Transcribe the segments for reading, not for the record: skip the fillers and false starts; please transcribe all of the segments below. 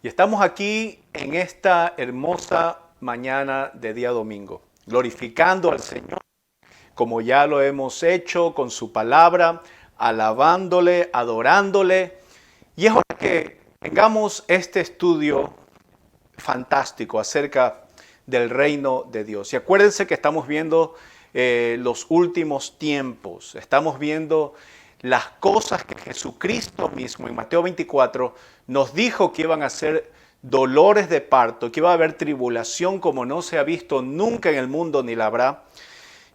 Y estamos aquí en esta hermosa mañana de día domingo, glorificando al Señor como ya lo hemos hecho con su palabra, alabándole, adorándole. Y es hora que tengamos este estudio fantástico acerca del reino de Dios. Y acuérdense que estamos viendo los últimos tiempos, estamos viendo las cosas que Jesucristo mismo en Mateo 24 nos dijo que iban a ser dolores de parto, que iba a haber tribulación como no se ha visto nunca en el mundo ni la habrá.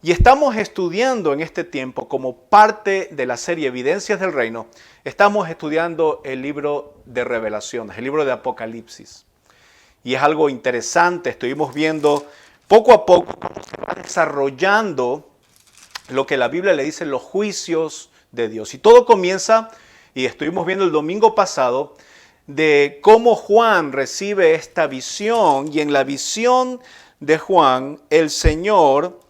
Y estamos estudiando en este tiempo, como parte de la serie Evidencias del Reino, estamos estudiando el libro de Revelaciones, el libro de Apocalipsis. Y es algo interesante, estuvimos viendo poco a poco cómo se va desarrollando lo que la Biblia le dice los juicios de Dios. Y todo comienza, y estuvimos viendo el domingo pasado, de cómo Juan recibe esta visión, y en la visión de Juan, el Señor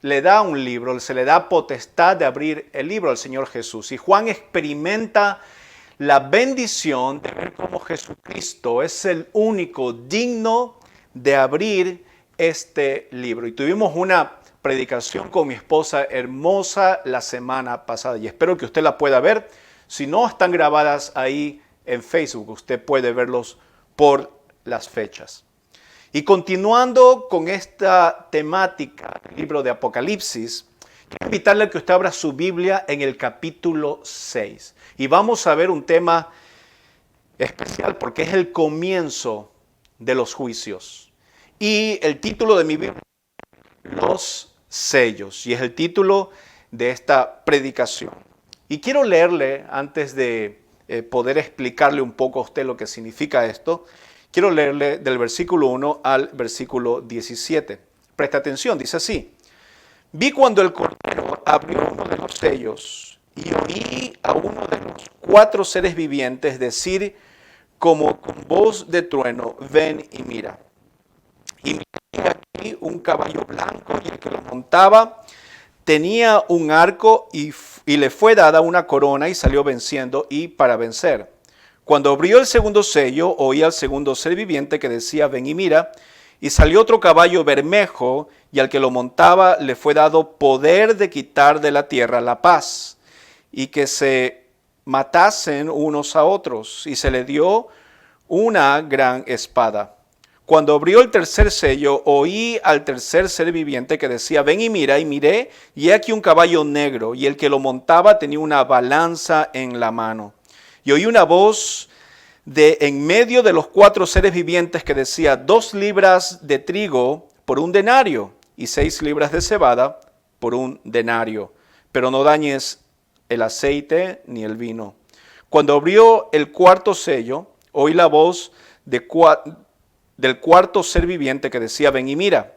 le da un libro, se le da potestad de abrir el libro al Señor Jesús. Y Juan experimenta la bendición de ver cómo Jesucristo es el único digno de abrir este libro. Y tuvimos una predicación con mi esposa hermosa la semana pasada y espero que usted la pueda ver. Si no, están grabadas ahí en Facebook. Usted puede verlos por las fechas. Y continuando con esta temática del libro de Apocalipsis, quiero invitarle a que usted abra su Biblia en el capítulo 6. Y vamos a ver un tema especial porque es el comienzo de los juicios. Y el título de mi Biblia, Los sellos, y es el título de esta predicación. Y quiero leerle, antes de poder explicarle un poco a usted lo que significa esto, quiero leerle del versículo 1 al versículo 17. Presta atención, dice así. Vi cuando el Cordero abrió uno de los sellos y oí a uno de los 4 seres vivientes decir como con voz de trueno, ven y mira. Y miré aquí un caballo blanco y el que lo montaba tenía un arco y le fue dada una corona y salió venciendo y para vencer. Cuando abrió el segundo sello, oí al segundo ser viviente que decía, ven y mira, y salió otro caballo bermejo, y al que lo montaba le fue dado poder de quitar de la tierra la paz, y que se matasen unos a otros, y se le dio una gran espada. Cuando abrió el tercer sello, oí al tercer ser viviente que decía, ven y mira, y miré, y he aquí un caballo negro, y el que lo montaba tenía una balanza en la mano. Y oí una voz de en medio de los 4 seres vivientes que decía, 2 libras de trigo por un denario, y 6 libras de cebada por un denario, pero no dañes el aceite ni el vino. Cuando abrió el cuarto sello, oí la voz del cuarto ser viviente que decía, ven y mira.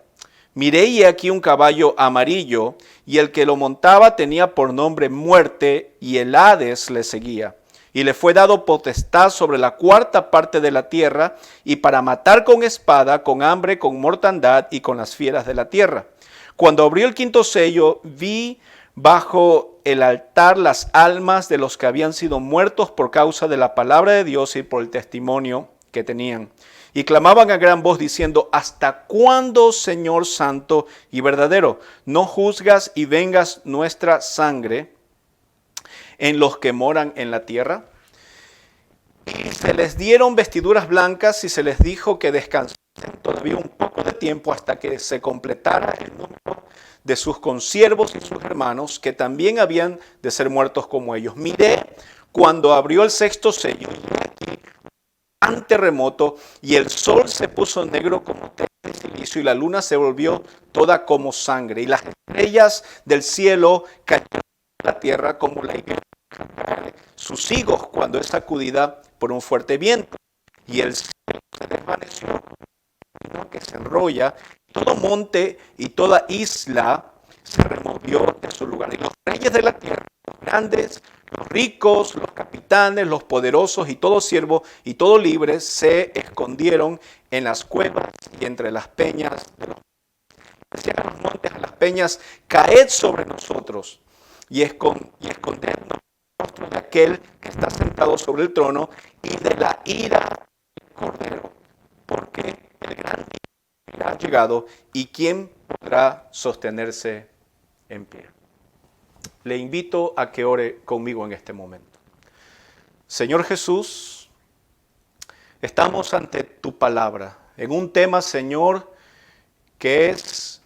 Miré y aquí un caballo amarillo, y el que lo montaba tenía por nombre Muerte, y el Hades le seguía. Y le fue dado potestad sobre la 4ª parte de la tierra, y para matar con espada, con hambre, con mortandad y con las fieras de la tierra. Cuando abrió el 5º sello, vi bajo el altar las almas de los que habían sido muertos por causa de la palabra de Dios y por el testimonio que tenían. Y clamaban a gran voz diciendo, ¿hasta cuándo, Señor santo y verdadero, no juzgas y vengas nuestra sangre en los que moran en la tierra? Y se les dieron vestiduras blancas y se les dijo que descansen todavía un poco de tiempo hasta que se completara el número de sus consiervos y sus hermanos, que también habían de ser muertos como ellos. Miré cuando abrió el 6º sello, un terremoto, y el sol se puso negro como tela de silicio, y la luna se volvió toda como sangre, y las estrellas del cielo cayeron a la tierra como la higuera sus higos cuando es sacudida por un fuerte viento. Y el cielo se desvaneció, que se enrolla, todo monte y toda isla se removió de su lugar. Y los reyes de la tierra, los grandes, los ricos, los capitanes, los poderosos y todo siervo y todo libre se escondieron en las cuevas y entre las peñas de los decían a los montes, a las peñas, caed sobre nosotros y escondednos rostro de aquel que está sentado sobre el trono y de la ira del Cordero, porque el gran día ha llegado y quién podrá sostenerse en pie. Le invito a que ore conmigo en este momento. Señor Jesús, estamos ante tu palabra, en un tema, Señor, que es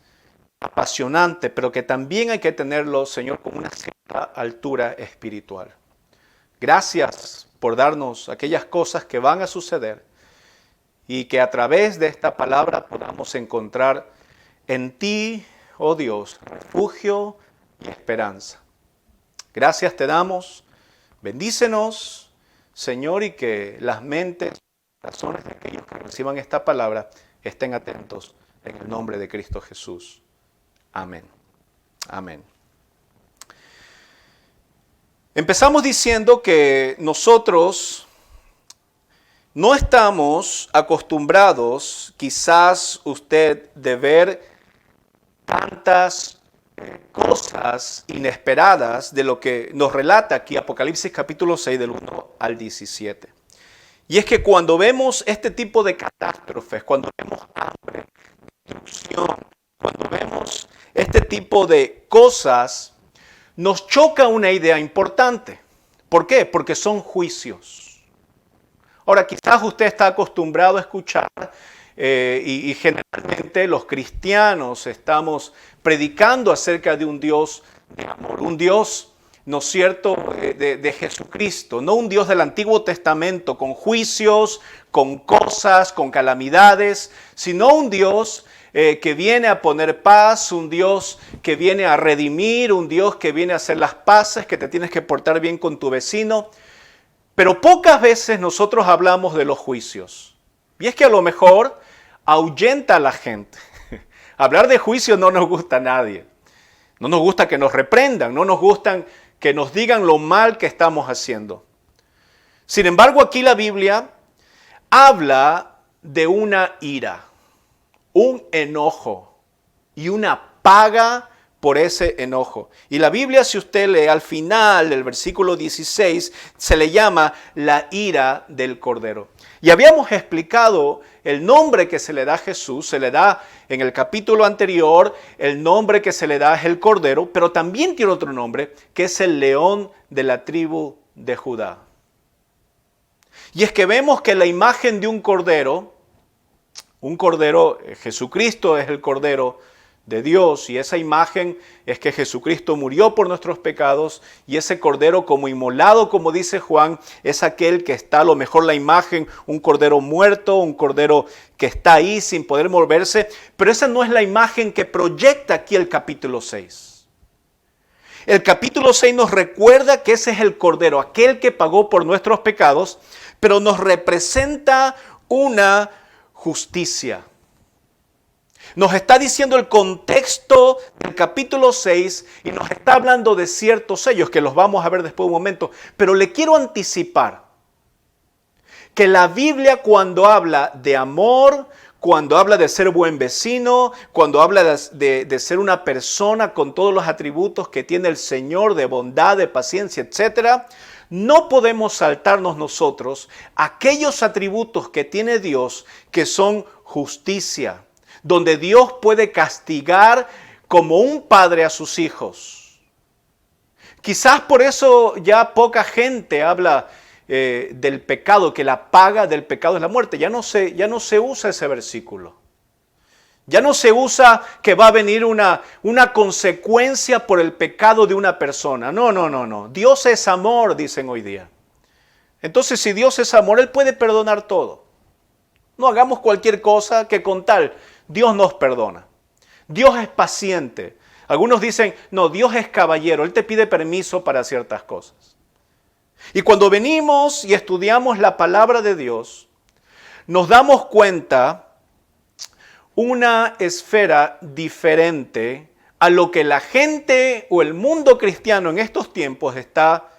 apasionante, pero que también hay que tenerlo, Señor, con una cierta altura espiritual. Gracias por darnos aquellas cosas que van a suceder y que a través de esta palabra podamos encontrar en ti, oh Dios, refugio y esperanza. Gracias te damos, bendícenos, Señor, y que las mentes, corazones de aquellos que reciban esta palabra estén atentos en el nombre de Cristo Jesús. Amén. Amén. Empezamos diciendo que nosotros no estamos acostumbrados, quizás usted, de ver tantas cosas inesperadas de lo que nos relata aquí Apocalipsis capítulo 6 del 1 al 17. Y es que cuando vemos este tipo de catástrofes, cuando vemos hambre, destrucción, cuando vemos este tipo de cosas, nos choca una idea importante. ¿Por qué? Porque son juicios. Ahora, quizás usted está acostumbrado a escuchar y generalmente los cristianos estamos predicando acerca de un Dios de amor, un Dios, ¿no es cierto?, de Jesucristo, no un Dios del Antiguo Testamento con juicios, con cosas, con calamidades, sino un Dios que viene a poner paz, un Dios que viene a redimir, un Dios que viene a hacer las paces, que te tienes que portar bien con tu vecino. Pero pocas veces nosotros hablamos de los juicios. Y es que a lo mejor ahuyenta a la gente. Hablar de juicio no nos gusta a nadie. No nos gusta que nos reprendan, no nos gusta que nos digan lo mal que estamos haciendo. Sin embargo, aquí la Biblia habla de una ira, un enojo y una paga por ese enojo. Y la Biblia, si usted lee al final del versículo 16, se le llama la ira del Cordero. Y habíamos explicado el nombre que se le da a Jesús, se le da en el capítulo anterior, el nombre que se le da es el Cordero, pero también tiene otro nombre, que es el León de la tribu de Judá. Y es que vemos que la imagen de un cordero, Jesucristo es el Cordero de Dios, y esa imagen es que Jesucristo murió por nuestros pecados, y ese cordero como inmolado, como dice Juan, es aquel que está, a lo mejor la imagen, un cordero muerto, un cordero que está ahí sin poder moverse, pero esa no es la imagen que proyecta aquí el capítulo 6. El capítulo 6 nos recuerda que ese es el cordero, aquel que pagó por nuestros pecados, pero nos representa una justicia. Nos está diciendo el contexto del capítulo 6 y nos está hablando de ciertos sellos que los vamos a ver después de un momento. Pero le quiero anticipar que la Biblia, cuando habla de amor, cuando habla de ser buen vecino, cuando habla de ser una persona con todos los atributos que tiene el Señor, de bondad, de paciencia, etc., no podemos saltarnos nosotros aquellos atributos que tiene Dios, que son justicia, donde Dios puede castigar como un padre a sus hijos. Quizás por eso ya poca gente habla del pecado, que la paga del pecado es la muerte. Ya no se usa ese versículo. Ya no se usa que va a venir una consecuencia por el pecado de una persona. No. Dios es amor, dicen hoy día. Entonces, si Dios es amor, Él puede perdonar todo. No hagamos cualquier cosa que con tal Dios nos perdona. Dios es paciente. Algunos dicen, no, Dios es caballero. Él te pide permiso para ciertas cosas. Y cuando venimos y estudiamos la palabra de Dios, nos damos cuenta una esfera diferente a lo que la gente o el mundo cristiano en estos tiempos está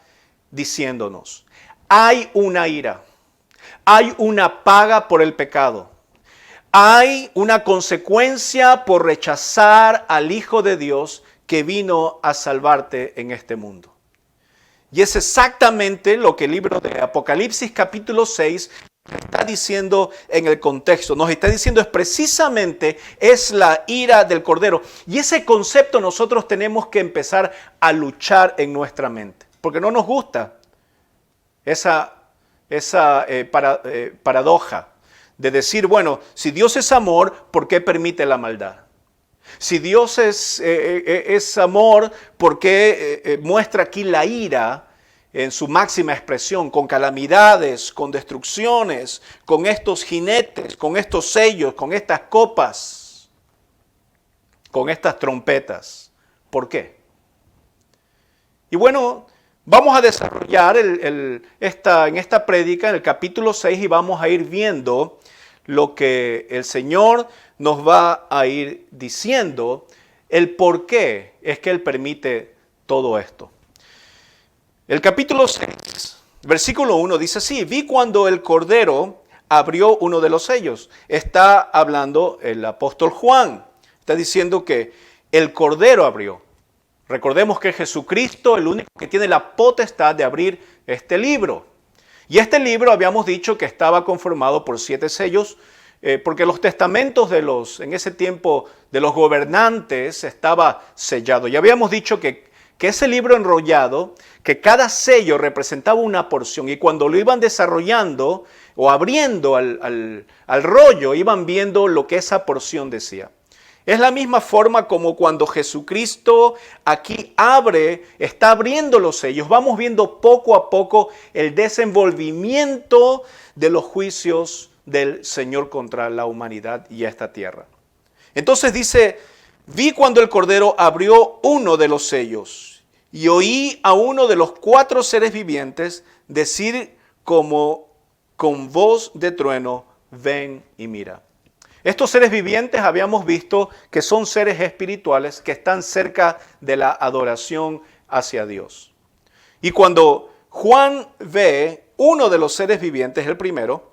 diciéndonos. Hay una ira. Hay una paga por el pecado. Hay una consecuencia por rechazar al Hijo de Dios que vino a salvarte en este mundo. Y es exactamente lo que el libro de Apocalipsis capítulo 6 está diciendo en el contexto. Nos está diciendo es la ira del Cordero. Y ese concepto nosotros tenemos que empezar a luchar en nuestra mente. Porque no nos gusta esa paradoja de decir, bueno, si Dios es amor, ¿por qué permite la maldad? Si Dios es amor, ¿por qué muestra aquí la ira en su máxima expresión, con calamidades, con destrucciones, con estos jinetes, con estos sellos, con estas copas, con estas trompetas? ¿Por qué? Y bueno, vamos a desarrollar en esta prédica, en el capítulo 6, y vamos a ir viendo lo que el Señor nos va a ir diciendo, el por qué es que Él permite todo esto. El capítulo 6, versículo 1 dice así: vi cuando el Cordero abrió uno de los sellos. Está hablando el apóstol Juan. Está diciendo que el Cordero abrió. Recordemos que Jesucristo es el único que tiene la potestad de abrir este libro. Y este libro habíamos dicho que estaba conformado por 7 sellos, porque los testamentos en ese tiempo de los gobernantes estaba sellado. Y habíamos dicho que ese libro enrollado, que cada sello representaba una porción, y cuando lo iban desarrollando o abriendo al rollo, iban viendo lo que esa porción decía. Es la misma forma como cuando Jesucristo aquí está abriendo los sellos. Vamos viendo poco a poco el desenvolvimiento de los juicios del Señor contra la humanidad y esta tierra. Entonces dice, vi cuando el Cordero abrió uno de los sellos y oí a uno de los 4 seres vivientes decir como con voz de trueno, ven y mira. Estos seres vivientes habíamos visto que son seres espirituales que están cerca de la adoración hacia Dios. Y cuando Juan ve uno de los seres vivientes, el primero,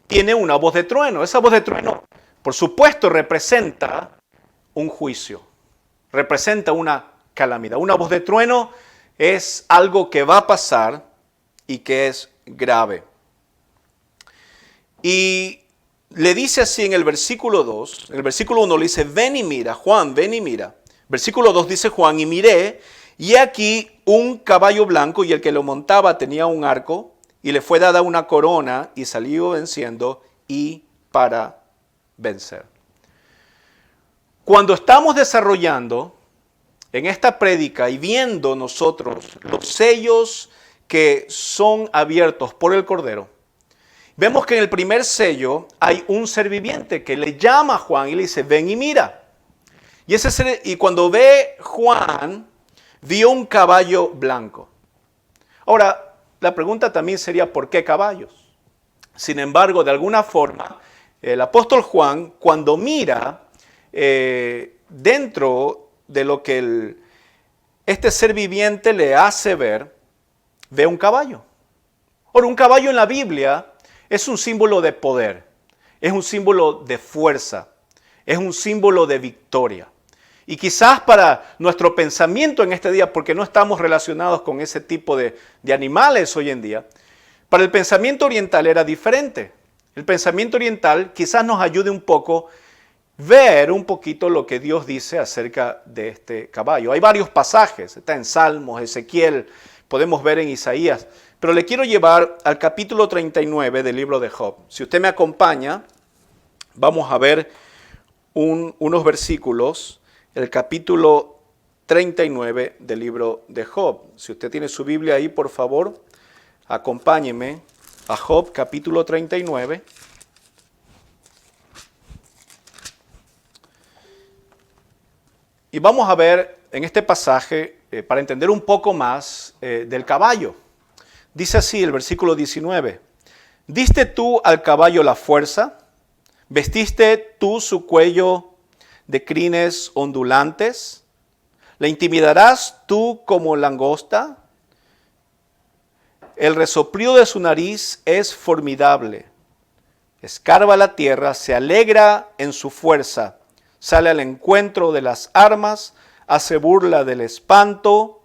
tiene una voz de trueno. Esa voz de trueno, por supuesto, representa un juicio, representa una calamidad. Una voz de trueno es algo que va a pasar y que es grave. Y le dice así en el versículo 2, el versículo 1 le dice, ven y mira, Juan, ven y mira. Versículo 2 dice Juan, y miré, y aquí un caballo blanco, y el que lo montaba tenía un arco, y le fue dada una corona, y salió venciendo, y para vencer. Cuando estamos desarrollando en esta prédica y viendo nosotros los sellos que son abiertos por el Cordero, vemos que en el primer sello hay un ser viviente que le llama a Juan y le dice, ven y mira. Y cuando ve Juan, vio un caballo blanco. Ahora, la pregunta también sería, ¿por qué caballos? Sin embargo, de alguna forma, el apóstol Juan, cuando mira dentro de lo que este ser viviente le hace ver, ve un caballo. Ahora, un caballo en la Biblia es un símbolo de poder, es un símbolo de fuerza, es un símbolo de victoria. Y quizás para nuestro pensamiento en este día, porque no estamos relacionados con ese tipo de animales hoy en día, para el pensamiento oriental era diferente. El pensamiento oriental quizás nos ayude un poco ver un poquito lo que Dios dice acerca de este caballo. Hay varios pasajes, está en Salmos, Ezequiel, podemos ver en Isaías, pero le quiero llevar al capítulo 39 del libro de Job. Si usted me acompaña, vamos a ver unos versículos, el capítulo 39 del libro de Job. Si usted tiene su Biblia ahí, por favor, acompáñeme a Job, capítulo 39. Y vamos a ver en este pasaje, para entender un poco más del caballo. Dice así el versículo 19. ¿Diste tú al caballo la fuerza? ¿Vestiste tú su cuello de crines ondulantes? ¿Le intimidarás tú como langosta? El resoplido de su nariz es formidable. Escarba la tierra, se alegra en su fuerza. Sale al encuentro de las armas, hace burla del espanto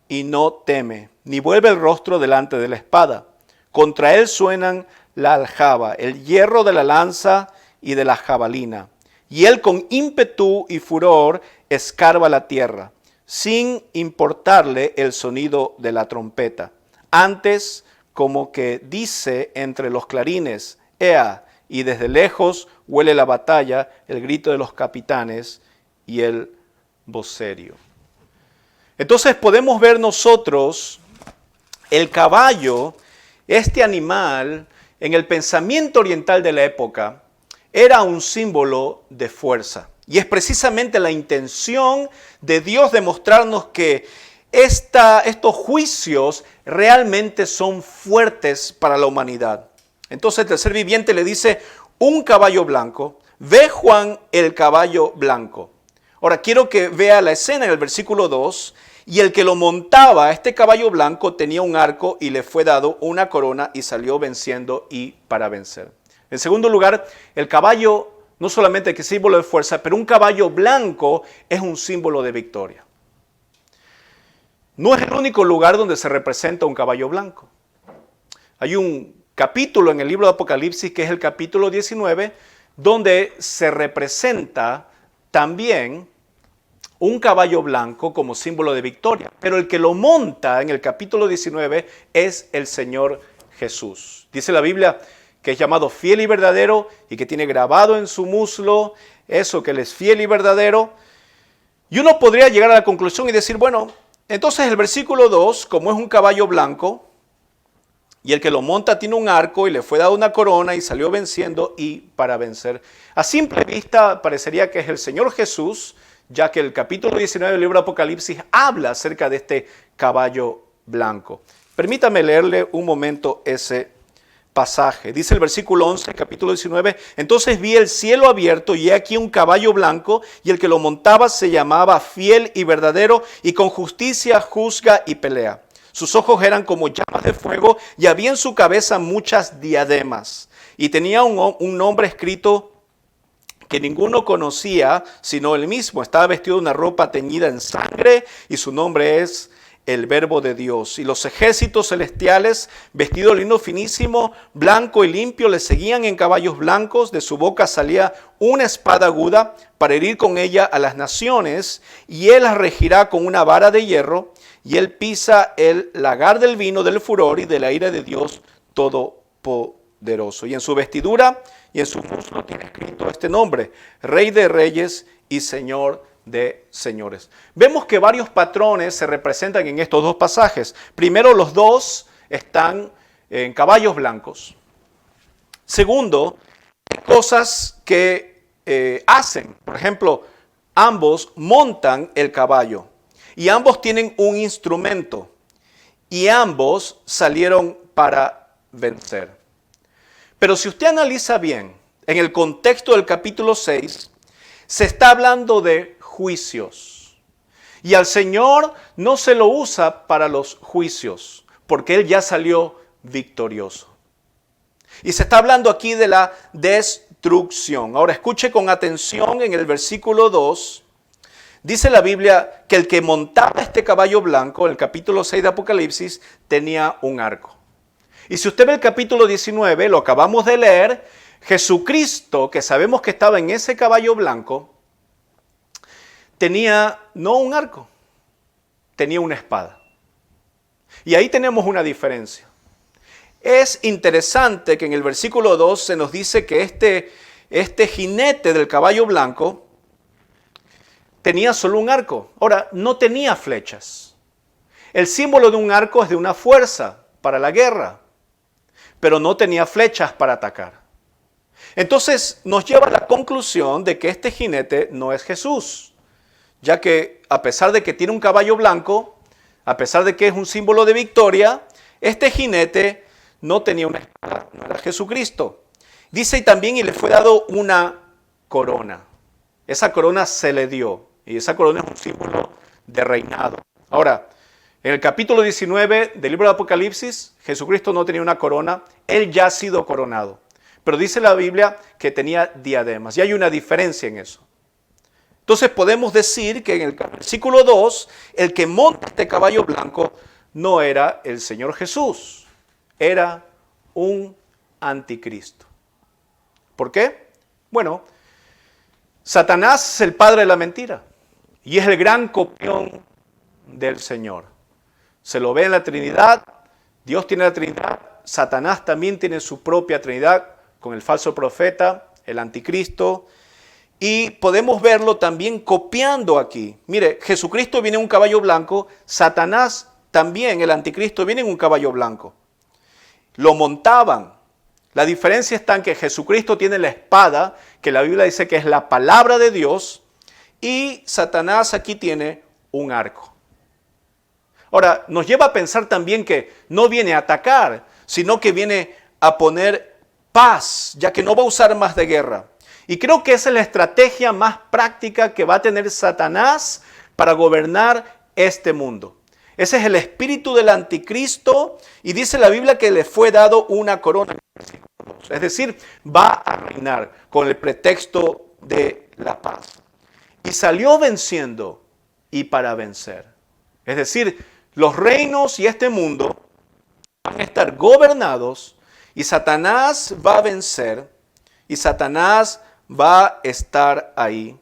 y no teme, ni vuelve el rostro delante de la espada. Contra él suenan la aljaba, el hierro de la lanza y de la jabalina. Y él con ímpetu y furor escarba la tierra, sin importarle el sonido de la trompeta. Antes, como que dice entre los clarines, ¡Ea! Y desde lejos huele la batalla, el grito de los capitanes y el vocerio. Entonces podemos ver nosotros el caballo, este animal, en el pensamiento oriental de la época, era un símbolo de fuerza. Y es precisamente la intención de Dios de mostrarnos que estos juicios realmente son fuertes para la humanidad. Entonces el ser viviente le dice, un caballo blanco, ve Juan el caballo blanco. Ahora quiero que vea la escena en el versículo 2, y el que lo montaba, este caballo blanco, tenía un arco y le fue dado una corona y salió venciendo y para vencer. En segundo lugar, el caballo no solamente es símbolo de fuerza, pero un caballo blanco es un símbolo de victoria. No es el único lugar donde se representa un caballo blanco. Hay un capítulo en el libro de Apocalipsis, que es el capítulo 19, donde se representa también un caballo blanco como símbolo de victoria. Pero el que lo monta en el capítulo 19 es el Señor Jesús. Dice la Biblia que es llamado fiel y verdadero y que tiene grabado en su muslo eso, que él es fiel y verdadero. Y uno podría llegar a la conclusión y decir, bueno, entonces el versículo 2, como es un caballo blanco, y el que lo monta tiene un arco y le fue dado una corona y salió venciendo y para vencer. A simple vista parecería que es el Señor Jesús, ya que el capítulo 19 del libro de Apocalipsis habla acerca de este caballo blanco. Permítame leerle un momento ese pasaje. Dice el versículo 11, capítulo 19, entonces vi el cielo abierto y he aquí un caballo blanco y el que lo montaba se llamaba fiel y verdadero y con justicia juzga y pelea. Sus ojos eran como llamas de fuego y había en su cabeza muchas diademas. Y tenía un nombre escrito que ninguno conocía, sino él mismo. Estaba vestido de una ropa teñida en sangre y su nombre es el Verbo de Dios. Y los ejércitos celestiales, vestidos de lino finísimo, blanco y limpio, le seguían en caballos blancos. De su boca salía una espada aguda para herir con ella a las naciones. Y él las regirá con una vara de hierro. Y él pisa el lagar del vino del furor y de la ira de Dios Todopoderoso. Y en su vestidura y en su muslo tiene escrito este nombre, Rey de Reyes y Señor de Señores. Vemos que varios patrones se representan en estos dos pasajes. Primero, los dos están en caballos blancos. Segundo, hay cosas que hacen. Por ejemplo, ambos montan el caballo. Y ambos tienen un instrumento. Y ambos salieron para vencer. Pero si usted analiza bien, en el contexto del capítulo 6, se está hablando de juicios. Y al Señor no se lo usa para los juicios, porque Él ya salió victorioso. Y se está hablando aquí de la destrucción. Ahora escuche con atención en el versículo 2. Dice la Biblia que el que montaba este caballo blanco, en el capítulo 6 de Apocalipsis, tenía un arco. Y si usted ve el capítulo 19, lo acabamos de leer, Jesucristo, que sabemos que estaba en ese caballo blanco, tenía no un arco, tenía una espada. Y ahí tenemos una diferencia. Es interesante que en el versículo 2 se nos dice que este jinete del caballo blanco tenía solo un arco. Ahora, no tenía flechas. El símbolo de un arco es de una fuerza para la guerra, pero no tenía flechas para atacar. Entonces nos lleva a la conclusión de que este jinete no es Jesús, ya que a pesar de que tiene un caballo blanco, a pesar de que es un símbolo de victoria, este jinete no tenía una espada, no era Jesucristo. Dice también, y le fue dado una corona. Esa corona se le dio, y esa corona es un símbolo de reinado. Ahora, en el capítulo 19 del libro de Apocalipsis, Jesucristo no tenía una corona, Él ya ha sido coronado. Pero dice la Biblia que tenía diademas, y hay una diferencia en eso. Entonces podemos decir que en el versículo 2, el que monta este caballo blanco no era el Señor Jesús, era un anticristo. ¿Por qué? Bueno, Satanás es el padre de la mentira y es el gran copión del Señor. Se lo ve en la Trinidad, Dios tiene la Trinidad, Satanás también tiene su propia Trinidad con el falso profeta, el anticristo, y podemos verlo también copiando aquí. Mire, Jesucristo viene en un caballo blanco, Satanás también, el anticristo, viene en un caballo blanco. Lo montaban. La diferencia está en que Jesucristo tiene la espada, que la Biblia dice que es la palabra de Dios, y Satanás aquí tiene un arco. Ahora, nos lleva a pensar también que no viene a atacar, sino que viene a poner paz, ya que no va a usar más de guerra. Y creo que esa es la estrategia más práctica que va a tener Satanás para gobernar este mundo. Ese es el espíritu del anticristo y dice la Biblia que le fue dado una corona. Es decir, va a reinar con el pretexto de la paz. Y salió venciendo y para vencer. Es decir, los reinos y este mundo van a estar gobernados y Satanás va a vencer y Satanás va a estar ahí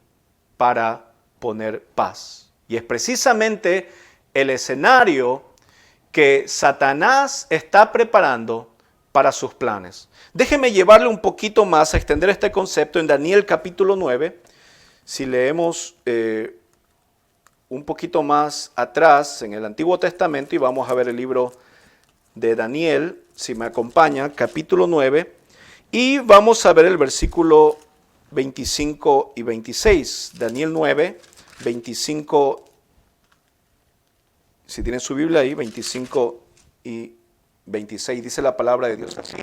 para poner paz. Y es precisamente el escenario que Satanás está preparando para sus planes. Déjeme llevarle un poquito más a extender este concepto en Daniel capítulo 9. Si leemos un poquito más atrás en el Antiguo Testamento y vamos a ver el libro de Daniel, si me acompaña, capítulo 9, y vamos a ver el versículo 25 y 26. Daniel 9, 25, si tienen su Biblia ahí, 25 y 26, dice la palabra de Dios así.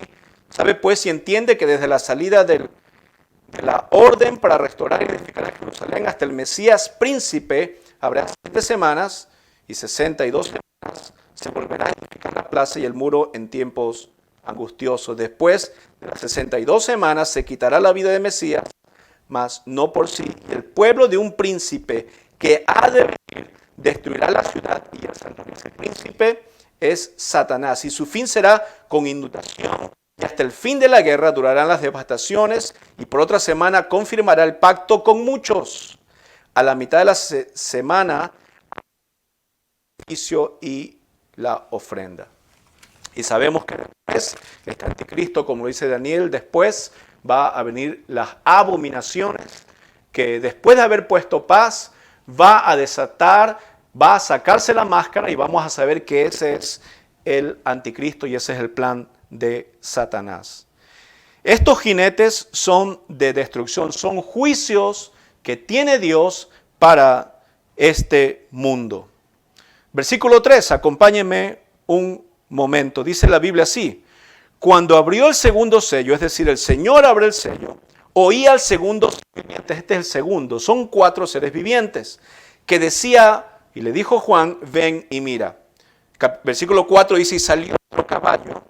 ¿Sabe pues y entiende que desde la salida de la orden para restaurar y edificar a Jerusalén hasta el Mesías príncipe habrá 7 semanas y 62 semanas se volverá a edificar la plaza y el muro en tiempos angustiosos? Después de las 62 semanas se quitará la vida de Mesías, mas no por sí. Y el pueblo de un príncipe que ha de venir destruirá la ciudad y el santuario. Ese príncipe es Satanás y su fin será con inundación. Y hasta el fin de la guerra durarán las devastaciones y por otra semana confirmará el pacto con muchos. A la mitad de la semana, el juicio y la ofrenda. Y sabemos que después, este anticristo, como dice Daniel, después va a venir las abominaciones, que después de haber puesto paz, va a desatar, va a sacarse la máscara y vamos a saber que ese es el anticristo y ese es el plan de Satanás. Estos jinetes son de destrucción, son juicios que tiene Dios para este mundo. Versículo 3, acompáñenme un momento. Dice la Biblia así: cuando abrió el segundo sello, es decir, el Señor abrió el sello, oí al segundo ser viviente. Este es el segundo, son 4 seres vivientes, que decía, y le dijo Juan, ven y mira. Versículo 4 dice, y salió otro caballo.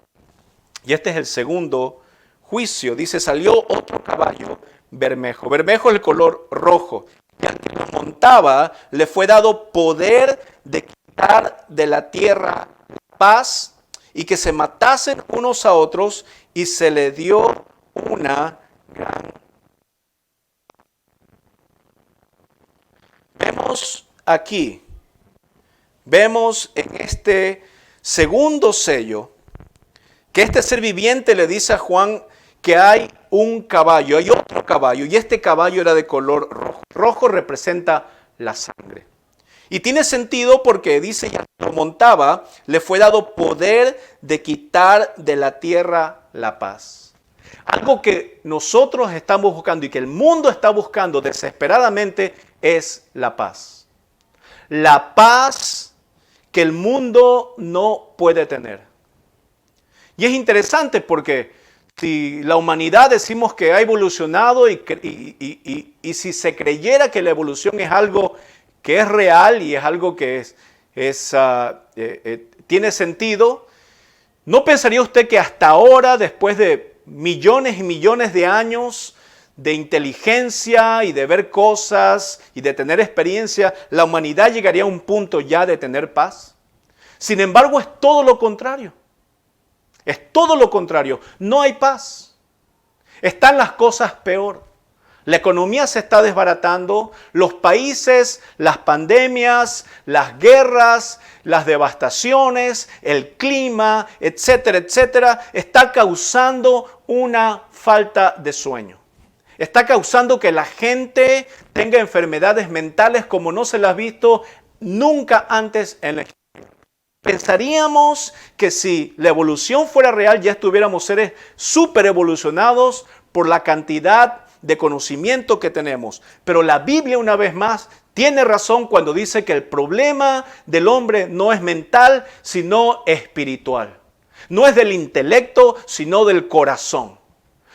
Y este es el segundo juicio. Dice, salió otro caballo bermejo. Bermejo es el color rojo. Y al que lo montaba le fue dado poder de quitar de la tierra la paz y que se matasen unos a otros, y se le dio una gran. Vemos aquí, vemos en este segundo sello, que este ser viviente le dice a Juan que hay un caballo, hay otro caballo, y este caballo era de color rojo. Rojo representa la sangre. Y tiene sentido porque dice, ya lo montaba, le fue dado poder de quitar de la tierra la paz. Algo que nosotros estamos buscando y que el mundo está buscando desesperadamente es la paz. La paz que el mundo no puede tener. Y es interesante porque si la humanidad decimos que ha evolucionado y si se creyera que la evolución es algo que es real y es algo que tiene sentido, ¿no pensaría usted que hasta ahora, después de millones y millones de años de inteligencia y de ver cosas y de tener experiencia, la humanidad llegaría a un punto ya de tener paz. Sin embargo, es todo lo contrario. Es todo lo contrario. No hay paz. Están las cosas peor. La economía se está desbaratando, los países, las pandemias, las guerras, las devastaciones, el clima, etcétera, etcétera, está causando una falta de sueño. Está causando que la gente tenga enfermedades mentales como no se las ha visto nunca antes en la historia. Pensaríamos que si la evolución fuera real ya estuviéramos seres súper evolucionados por la cantidad de conocimiento que tenemos. Pero la Biblia, una vez más, tiene razón cuando dice que el problema del hombre no es mental, sino espiritual. No es del intelecto, sino del corazón.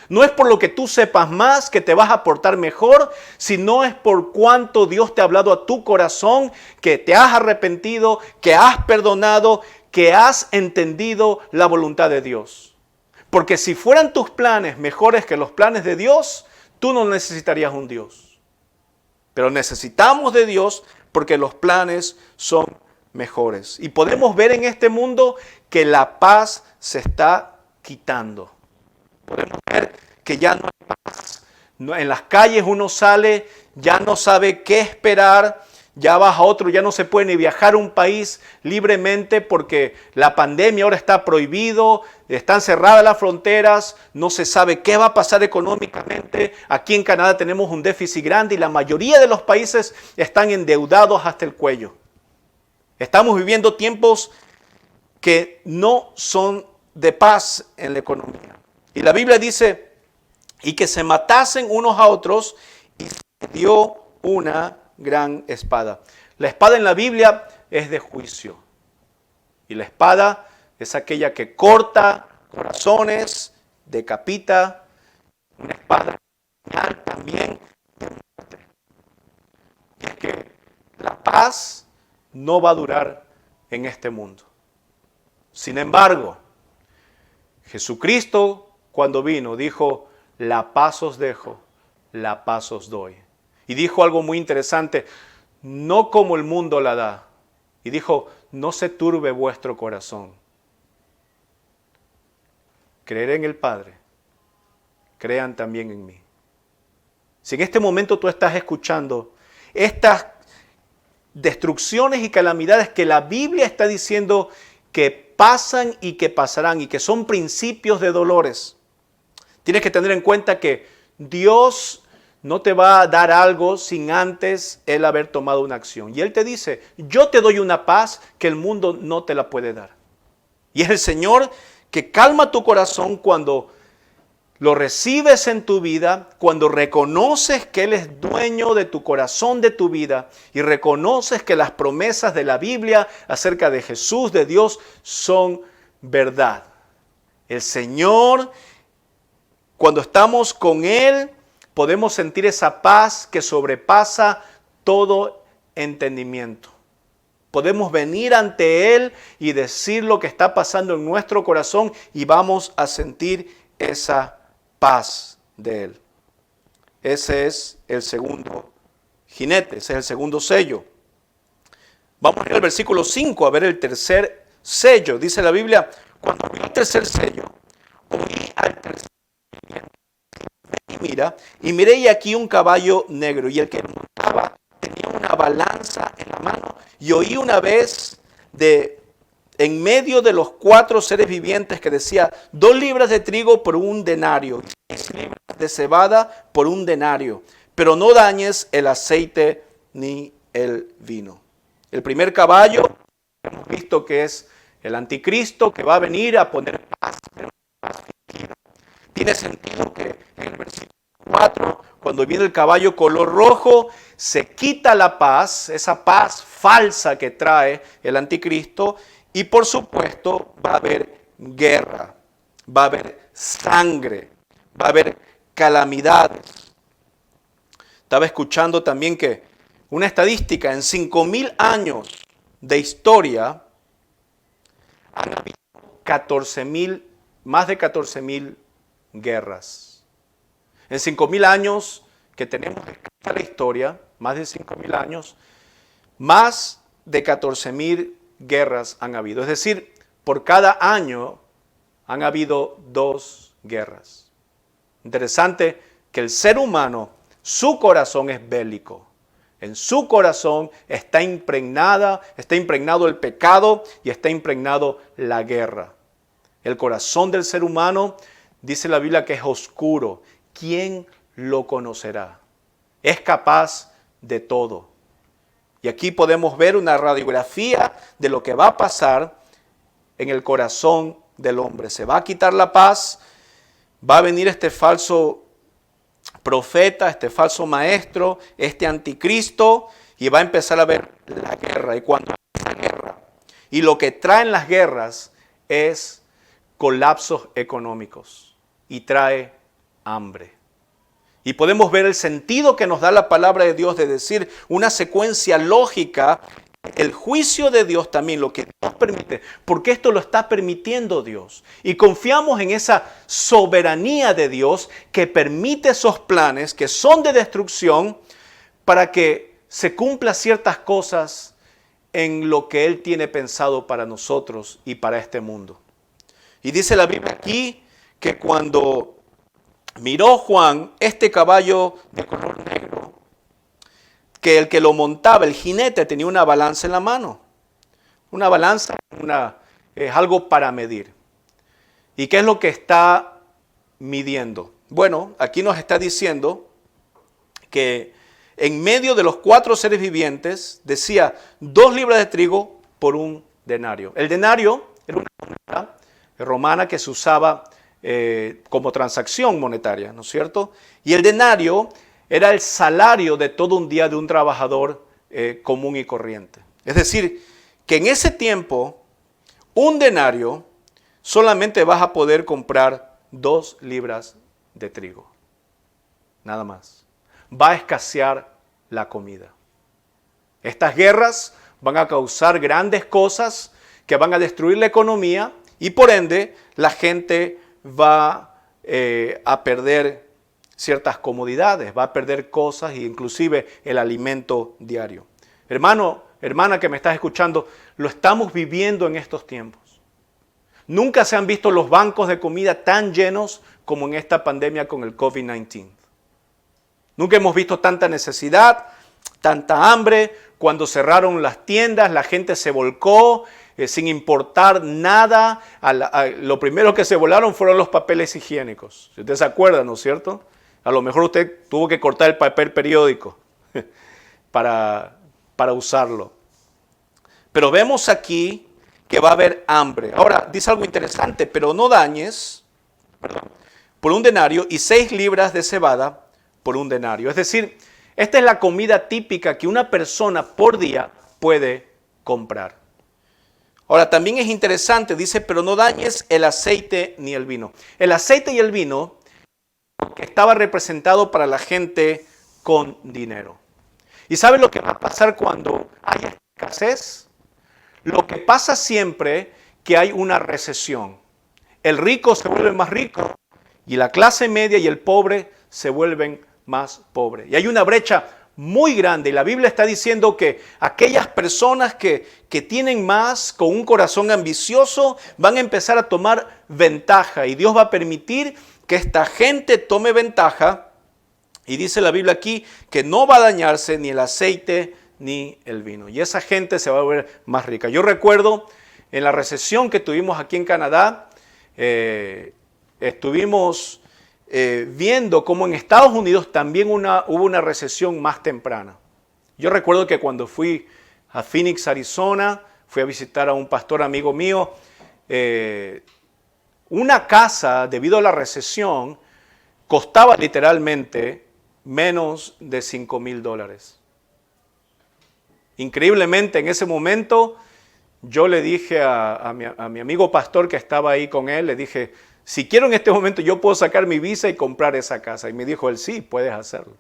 No es por lo que tú sepas más que te vas a portar mejor, sino es por cuánto Dios te ha hablado a tu corazón, que te has arrepentido, que has perdonado, que has entendido la voluntad de Dios. Porque si fueran tus planes mejores que los planes de Dios, tú no necesitarías un Dios. Pero necesitamos de Dios porque los planes son mejores. Y podemos ver en este mundo que la paz se está quitando. Podemos ver que ya no hay paz. En las calles uno sale, ya no sabe qué esperar. Ya vas a otro, ya no se puede ni viajar a un país libremente porque la pandemia ahora está prohibido, están cerradas las fronteras, no se sabe qué va a pasar económicamente. Aquí en Canadá tenemos un déficit grande y la mayoría de los países están endeudados hasta el cuello. Estamos viviendo tiempos que no son de paz en la economía. Y la Biblia dice, y que se matasen unos a otros y se dio una gran espada. La espada en la Biblia es de juicio. Y la espada es aquella que corta corazones, decapita. Una espada también de muerte. Y es que la paz no va a durar en este mundo. Sin embargo, Jesucristo cuando vino dijo, la paz os dejo, la paz os doy. Y dijo algo muy interesante, no como el mundo la da. Y dijo, no se turbe vuestro corazón. Creer en el Padre, crean también en mí. Si en este momento tú estás escuchando estas destrucciones y calamidades que la Biblia está diciendo que pasan y que pasarán y que son principios de dolores, tienes que tener en cuenta que Dios no te va a dar algo sin antes Él haber tomado una acción. Y Él te dice, yo te doy una paz que el mundo no te la puede dar. Y es el Señor que calma tu corazón cuando lo recibes en tu vida, cuando reconoces que Él es dueño de tu corazón, de tu vida, y reconoces que las promesas de la Biblia acerca de Jesús, de Dios, son verdad. El Señor, cuando estamos con Él, podemos sentir esa paz que sobrepasa todo entendimiento. Podemos venir ante Él y decir lo que está pasando en nuestro corazón y vamos a sentir esa paz de Él. Ese es el segundo jinete, ese es el segundo sello. Vamos a ir al versículo 5 a ver el tercer sello. Dice la Biblia, cuando vi el tercer sello, oí al tercer y miré y aquí un caballo negro y el que montaba tenía una balanza en la mano y oí una vez en medio de los 4 seres vivientes que decía 2 libras de trigo por 1 denario, 6 libras de cebada por 1 denario, pero no dañes el aceite ni el vino. El primer caballo hemos visto que es el anticristo que va a venir a poner paz, pero paz fingida. Tiene sentido que en el versículo 4, cuando viene el caballo color rojo, se quita la paz, esa paz falsa que trae el anticristo, y por supuesto va a haber guerra, va a haber sangre, va a haber calamidades. Estaba escuchando también que una estadística, en 5,000 años de historia, han habido más de 14,000 guerras. En 5.000 años que tenemos escrita la historia, más de 5.000 años, más de 14.000 guerras han habido. Es decir, por cada año han habido 2 guerras. Interesante que el ser humano, su corazón es bélico. En su corazón está impregnado el pecado y está impregnado la guerra. El corazón del ser humano, dice la Biblia, que es oscuro. ¿Quién lo conocerá? Es capaz de todo. Y aquí podemos ver una radiografía de lo que va a pasar en el corazón del hombre. Se va a quitar la paz, va a venir este falso profeta, este falso maestro, este anticristo, y va a empezar a ver la guerra. Y cuando hay la guerra, y lo que traen las guerras es colapsos económicos y trae hambre. Y podemos ver el sentido que nos da la palabra de Dios de decir una secuencia lógica, el juicio de Dios también, lo que Dios permite, porque esto lo está permitiendo Dios. Y confiamos en esa soberanía de Dios que permite esos planes que son de destrucción para que se cumplan ciertas cosas en lo que Él tiene pensado para nosotros y para este mundo. Y dice la Biblia aquí que cuando miró Juan este caballo de color negro, que el que lo montaba, el jinete, tenía una balanza en la mano. Una balanza es algo para medir. ¿Y qué es lo que está midiendo? Bueno, aquí nos está diciendo que en medio de los 4 seres vivientes decía 2 libras de trigo por 1 denario. El denario era una moneda romana que se usaba como transacción monetaria, ¿no es cierto? Y el denario era el salario de todo un día de un trabajador común y corriente. Es decir, que en ese tiempo, un denario solamente vas a poder comprar 2 libras de trigo. Nada más. Va a escasear la comida. Estas guerras van a causar grandes cosas que van a destruir la economía y por ende la gente va a perder ciertas comodidades, va a perder cosas e inclusive el alimento diario. Hermano, hermana que me estás escuchando, lo estamos viviendo en estos tiempos. Nunca se han visto los bancos de comida tan llenos como en esta pandemia con el COVID-19. Nunca hemos visto tanta necesidad, tanta hambre. Cuando cerraron las tiendas, la gente se volcó sin importar nada. Lo primero que se volaron fueron los papeles higiénicos. Si usted se acuerda, ¿no es cierto? A lo mejor usted tuvo que cortar el papel periódico para usarlo. Pero vemos aquí que va a haber hambre. Ahora, dice algo interesante, pero no dañes, por 1 denario y 6 libras de cebada por 1 denario. Es decir, esta es la comida típica que una persona por día puede comprar. Ahora, también es interesante, dice, pero no dañes el aceite ni el vino. El aceite y el vino que estaba representado para la gente con dinero. ¿Y sabe lo que va a pasar cuando hay escasez? Lo que pasa siempre que hay una recesión. El rico se vuelve más rico y la clase media y el pobre se vuelven más pobres. Y hay una brecha muy grande y la Biblia está diciendo que aquellas personas que tienen más, con un corazón ambicioso, van a empezar a tomar ventaja y Dios va a permitir que esta gente tome ventaja. Y dice la Biblia aquí que no va a dañarse ni el aceite ni el vino. Y esa gente se va a volver más rica. Yo recuerdo en la recesión que tuvimos aquí en Canadá, estuvimos viendo cómo en Estados Unidos también hubo una recesión más temprana. Yo recuerdo que cuando fui a Phoenix, Arizona, fui a visitar a un pastor amigo mío, una casa, debido a la recesión, costaba literalmente menos de $5,000. Increíblemente, en ese momento, yo le dije a mi amigo pastor que estaba ahí con él, le dije, si quiero en este momento yo puedo sacar mi visa y comprar esa casa. Y me dijo él, sí, puedes hacerlo.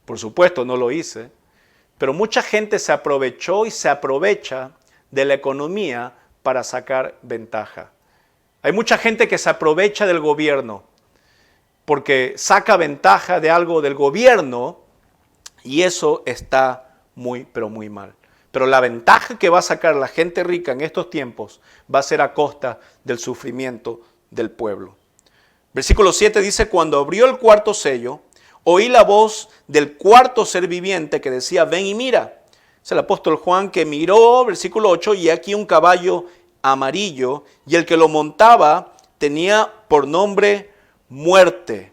Por supuesto, no lo hice. Pero mucha gente se aprovechó y se aprovecha de la economía para sacar ventaja. Hay mucha gente que se aprovecha del gobierno porque saca ventaja de algo del gobierno y eso está muy, pero muy mal. Pero la ventaja que va a sacar la gente rica en estos tiempos va a ser a costa del sufrimiento del pueblo. Versículo 7 dice, cuando abrió el cuarto sello, oí la voz del cuarto ser viviente que decía, ven y mira. Es el apóstol Juan que miró, versículo 8, y aquí un caballo amarillo, y el que lo montaba tenía por nombre Muerte.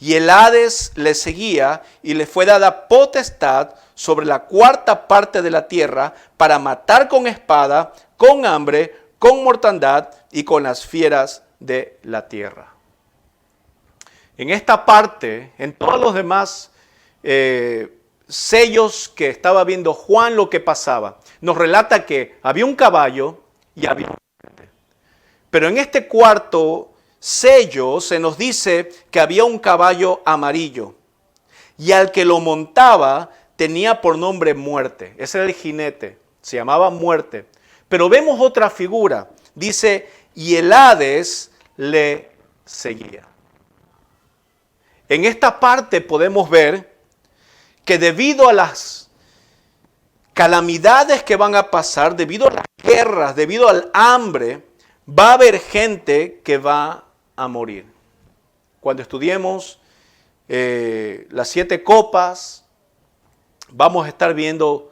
Y el Hades le seguía y le fue dada potestad sobre la cuarta parte de la tierra para matar con espada, con hambre, con mortandad y con las fieras de la tierra. En esta parte, en todos los demás sellos que estaba viendo Juan lo que pasaba, nos relata que había un caballo y había un jinete. Pero en este cuarto sello se nos dice que había un caballo amarillo y al que lo montaba tenía por nombre Muerte. Ese era el jinete, se llamaba Muerte. Pero vemos otra figura, dice, y el Hades le seguía. En esta parte podemos ver que debido a las calamidades que van a pasar, debido a las guerras, debido al hambre, va a haber gente que va a morir. Cuando estudiemos las 7 copas, vamos a estar viendo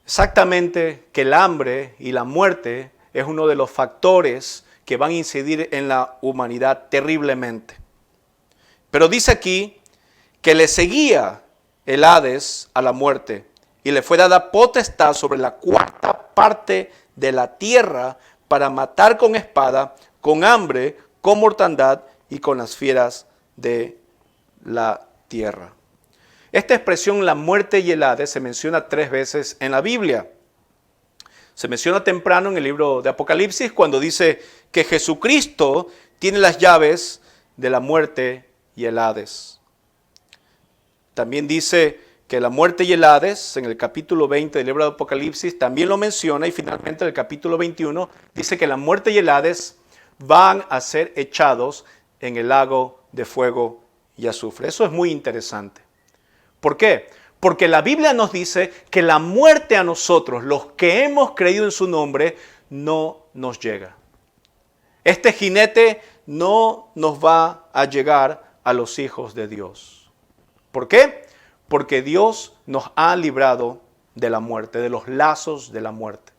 exactamente que el hambre y la muerte es uno de los factores que van a incidir en la humanidad terriblemente. Pero dice aquí que le seguía el Hades a la muerte y le fue dada potestad sobre la cuarta parte de la tierra para matar con espada, con hambre, con mortandad y con las fieras de la tierra. Esta expresión, la muerte y el Hades, se menciona 3 veces en la Biblia. Se menciona temprano en el libro de Apocalipsis cuando dice que Jesucristo tiene las llaves de la muerte y el Hades. También dice que la muerte y el Hades, en el capítulo 20 del libro de Apocalipsis, también lo menciona, y finalmente en el capítulo 21 dice que la muerte y el Hades van a ser echados en el lago de fuego y azufre. Eso es muy interesante. ¿Por qué? Porque la Biblia nos dice que la muerte a nosotros, los que hemos creído en su nombre, no nos llega. Este jinete no nos va a llegar a los hijos de Dios. ¿Por qué? Porque Dios nos ha librado de la muerte, de los lazos de la muerte.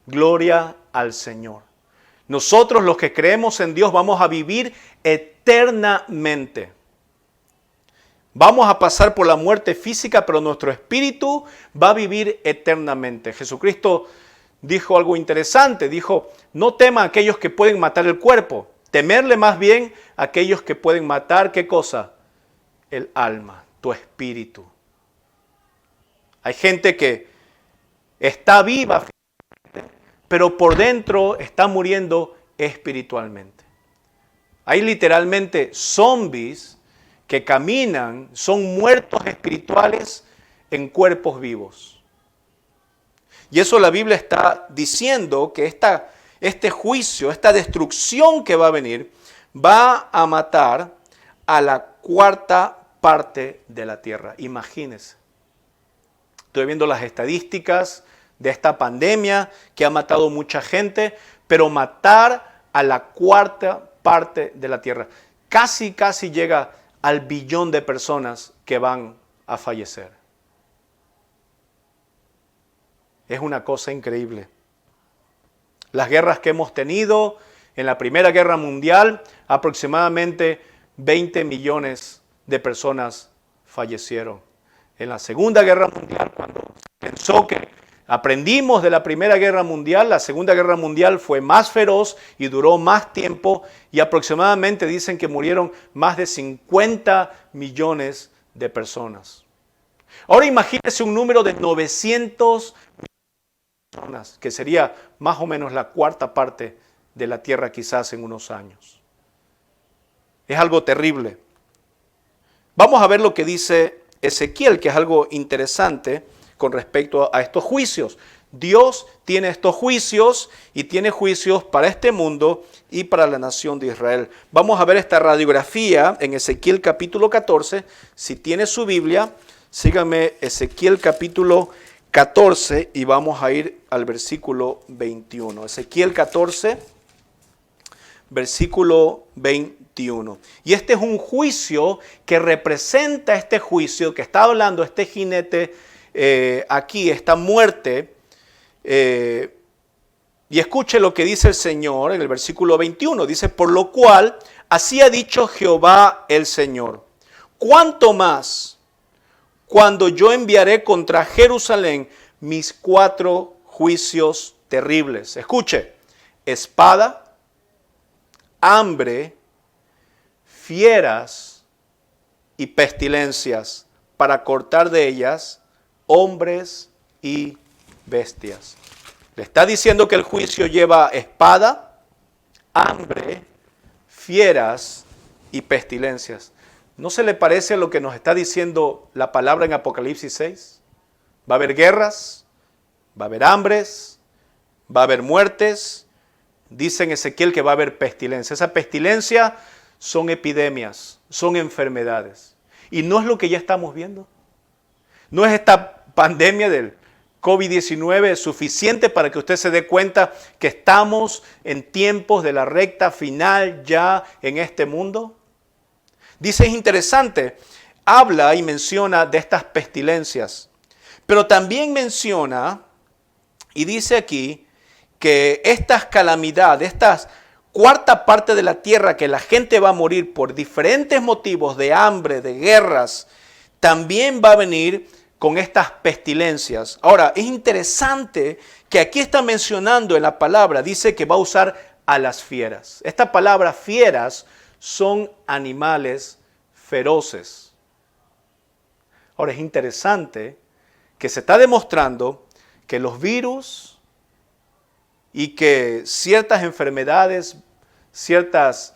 Gloria al Señor. Nosotros los que creemos en Dios vamos a vivir eternamente. Vamos a pasar por la muerte física, pero nuestro espíritu va a vivir eternamente. Jesucristo dijo algo interesante, dijo, no teman a aquellos que pueden matar el cuerpo, temerle más bien a aquellos que pueden matar, ¿qué cosa? El alma, tu espíritu. Hay gente que está viva, pero por dentro está muriendo espiritualmente. Hay literalmente zombies que caminan, son muertos espirituales en cuerpos vivos. Y eso la Biblia está diciendo que este juicio, esta destrucción que va a venir, va a matar a la cuarta parte de la tierra. Imagínense. Estoy viendo las estadísticas de esta pandemia que ha matado mucha gente, pero matar a la cuarta parte de la tierra. Casi llega al billón de personas que van a fallecer. Es una cosa increíble. Las guerras que hemos tenido, en la Primera Guerra Mundial, aproximadamente 20 millones de personas fallecieron. En la Segunda Guerra Mundial, cuando se pensó que aprendimos de la Primera Guerra Mundial, la Segunda Guerra Mundial fue más feroz y duró más tiempo y aproximadamente dicen que murieron más de 50 millones de personas. Ahora imagínense un número de 900 millones de personas, que sería más o menos la cuarta parte de la tierra quizás en unos años. Es algo terrible. Vamos a ver lo que dice Ezequiel, que es algo interesante con respecto a estos juicios. Dios tiene estos juicios y tiene juicios para este mundo y para la nación de Israel. Vamos a ver esta radiografía en Ezequiel capítulo 14. Si tiene su Biblia, síganme Ezequiel capítulo 14 y vamos a ir al versículo 21. Ezequiel 14, versículo 21. Y este es un juicio que representa este juicio que está hablando este jinete aquí, esta muerte. Y escuche lo que dice el Señor en el versículo 21. Dice, por lo cual, así ha dicho Jehová el Señor. ¿Cuánto más cuando yo enviaré contra Jerusalén mis 4 juicios terribles? Escuche, espada, hambre, fieras y pestilencias, para cortar de ellas hombres y bestias. Le está diciendo que el juicio lleva espada, hambre, fieras y pestilencias. ¿No se le parece a lo que nos está diciendo la palabra en Apocalipsis 6? Va a haber guerras, va a haber hambres, va a haber muertes. Dice en Ezequiel que va a haber pestilencia. Esa pestilencia son epidemias, son enfermedades. Y no es lo que ya estamos viendo. No es esta pandemia del COVID-19 suficiente para que usted se dé cuenta que estamos en tiempos de la recta final ya en este mundo. Dice, es interesante, habla y menciona de estas pestilencias, pero también menciona y dice aquí que estas calamidades, estas cuarta parte de la tierra que la gente va a morir por diferentes motivos de hambre, de guerras, también va a venir con estas pestilencias. Ahora, es interesante que aquí está mencionando en la palabra, dice que va a usar a las fieras. Esta palabra fieras son animales feroces. Ahora, es interesante que se está demostrando que los virus y que ciertas enfermedades, ciertas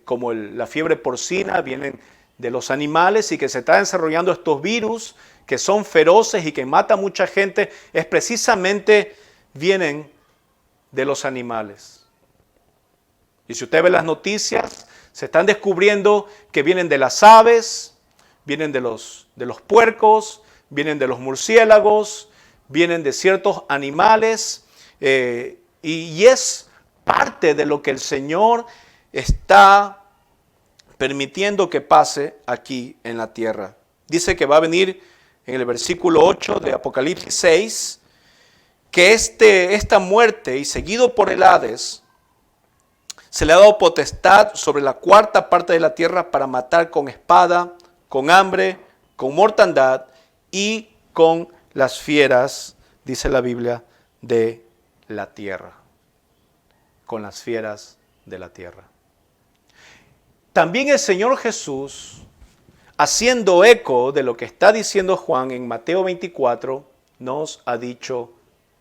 como la fiebre porcina, vienen de los animales y que se están desarrollando estos virus que son feroces y que matan a mucha gente, es precisamente vienen de los animales. Y si usted ve las noticias, se están descubriendo que vienen de las aves, vienen de los puercos, vienen de los murciélagos, vienen de ciertos animales, y es parte de lo que el Señor está permitiendo que pase aquí en la tierra. Dice que va a venir en el versículo 8 de Apocalipsis 6, que esta muerte y seguido por el Hades, se le ha dado potestad sobre la cuarta parte de la tierra para matar con espada, con hambre, con mortandad y con las fieras, dice la Biblia, de la tierra. Con las fieras de la tierra. También el Señor Jesús, haciendo eco de lo que está diciendo Juan en Mateo 24, nos ha dicho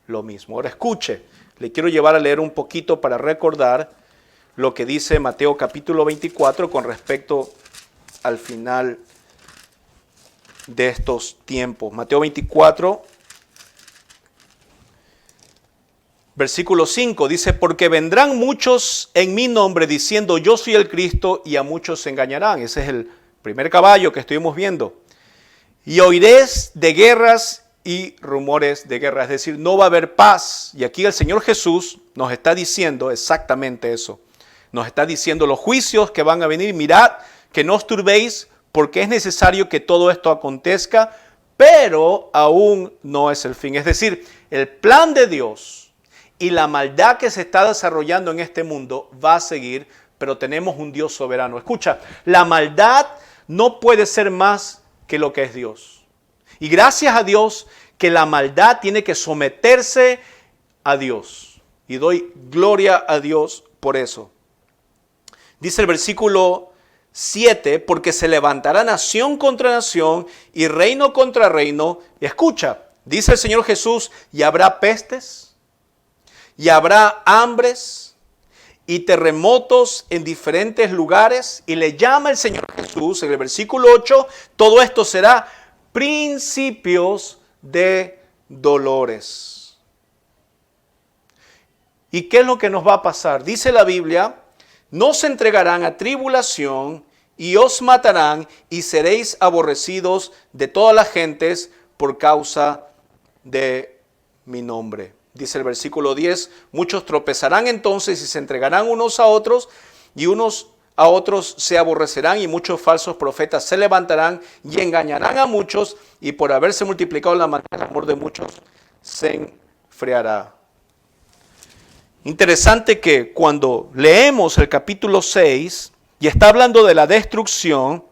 lo mismo. Ahora escuche, le quiero llevar a leer un poquito para recordar lo que dice Mateo capítulo 24 con respecto al final de estos tiempos. Mateo 24, versículo 5 dice, porque vendrán muchos en mi nombre diciendo yo soy el Cristo y a muchos se engañarán. Ese es el primer caballo que estuvimos viendo. Y oiréis de guerras y rumores de guerra, es decir, no va a haber paz. Y aquí el Señor Jesús nos está diciendo exactamente eso. Nos está diciendo los juicios que van a venir. Mirad que no os turbéis porque es necesario que todo esto acontezca, pero aún no es el fin. Es decir, el plan de Dios y la maldad que se está desarrollando en este mundo va a seguir, pero tenemos un Dios soberano. Escucha, la maldad no puede ser más que lo que es Dios. Y gracias a Dios que la maldad tiene que someterse a Dios. Y doy gloria a Dios por eso. Dice el versículo 7, porque se levantará nación contra nación y reino contra reino. Y escucha, dice el Señor Jesús, y habrá pestes, y habrá hambres y terremotos en diferentes lugares. Y le llama el Señor Jesús en el versículo 8, todo esto será principios de dolores. ¿Y qué es lo que nos va a pasar? Dice la Biblia, nos entregarán a tribulación y os matarán y seréis aborrecidos de todas las gentes por causa de mi nombre. Dice el versículo 10, muchos tropezarán entonces y se entregarán unos a otros y unos a otros se aborrecerán y muchos falsos profetas se levantarán y engañarán a muchos y por haberse multiplicado la maldad, el amor de muchos se enfriará. Interesante que cuando leemos el capítulo 6 y está hablando de la destrucción,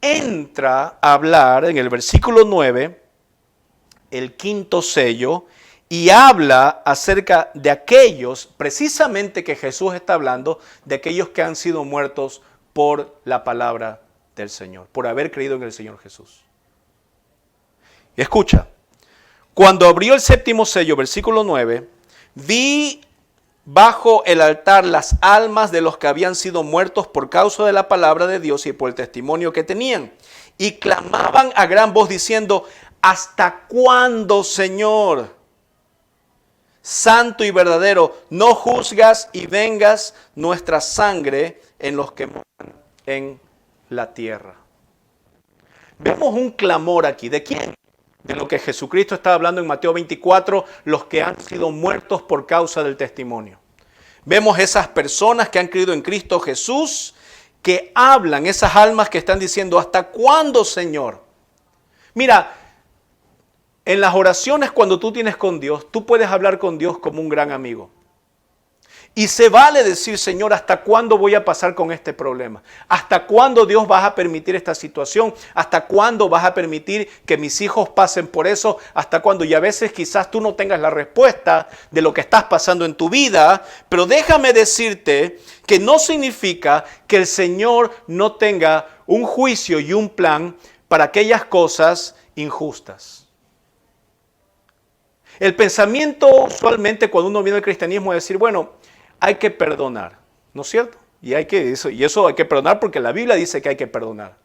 entra a hablar en el versículo 9 el quinto sello y habla acerca de aquellos, precisamente que Jesús está hablando, de aquellos que han sido muertos por la palabra del Señor, por haber creído en el Señor Jesús. Y escucha, cuando abrió el séptimo sello, versículo 9, vi bajo el altar las almas de los que habían sido muertos por causa de la palabra de Dios y por el testimonio que tenían. Y clamaban a gran voz diciendo, ¿hasta cuándo, Señor, santo y verdadero, no juzgas y vengas nuestra sangre en los que moran en la tierra? Vemos un clamor aquí. ¿De quién? De lo que Jesucristo estaba hablando en Mateo 24, los que han sido muertos por causa del testimonio. Vemos esas personas que han creído en Cristo Jesús, que hablan, esas almas que están diciendo, ¿hasta cuándo, Señor? Mira, en las oraciones cuando tú tienes con Dios, tú puedes hablar con Dios como un gran amigo. Y se vale decir, Señor, ¿hasta cuándo voy a pasar con este problema? ¿Hasta cuándo, Dios, vas a permitir esta situación? ¿Hasta cuándo vas a permitir que mis hijos pasen por eso? ¿Hasta cuándo? Y a veces quizás tú no tengas la respuesta de lo que estás pasando en tu vida, pero déjame decirte que no significa que el Señor no tenga un juicio y un plan para aquellas cosas injustas. El pensamiento usualmente cuando uno viene al cristianismo es decir, bueno, hay que perdonar, ¿no es cierto? Y eso hay que perdonar porque la Biblia dice que hay que perdonar.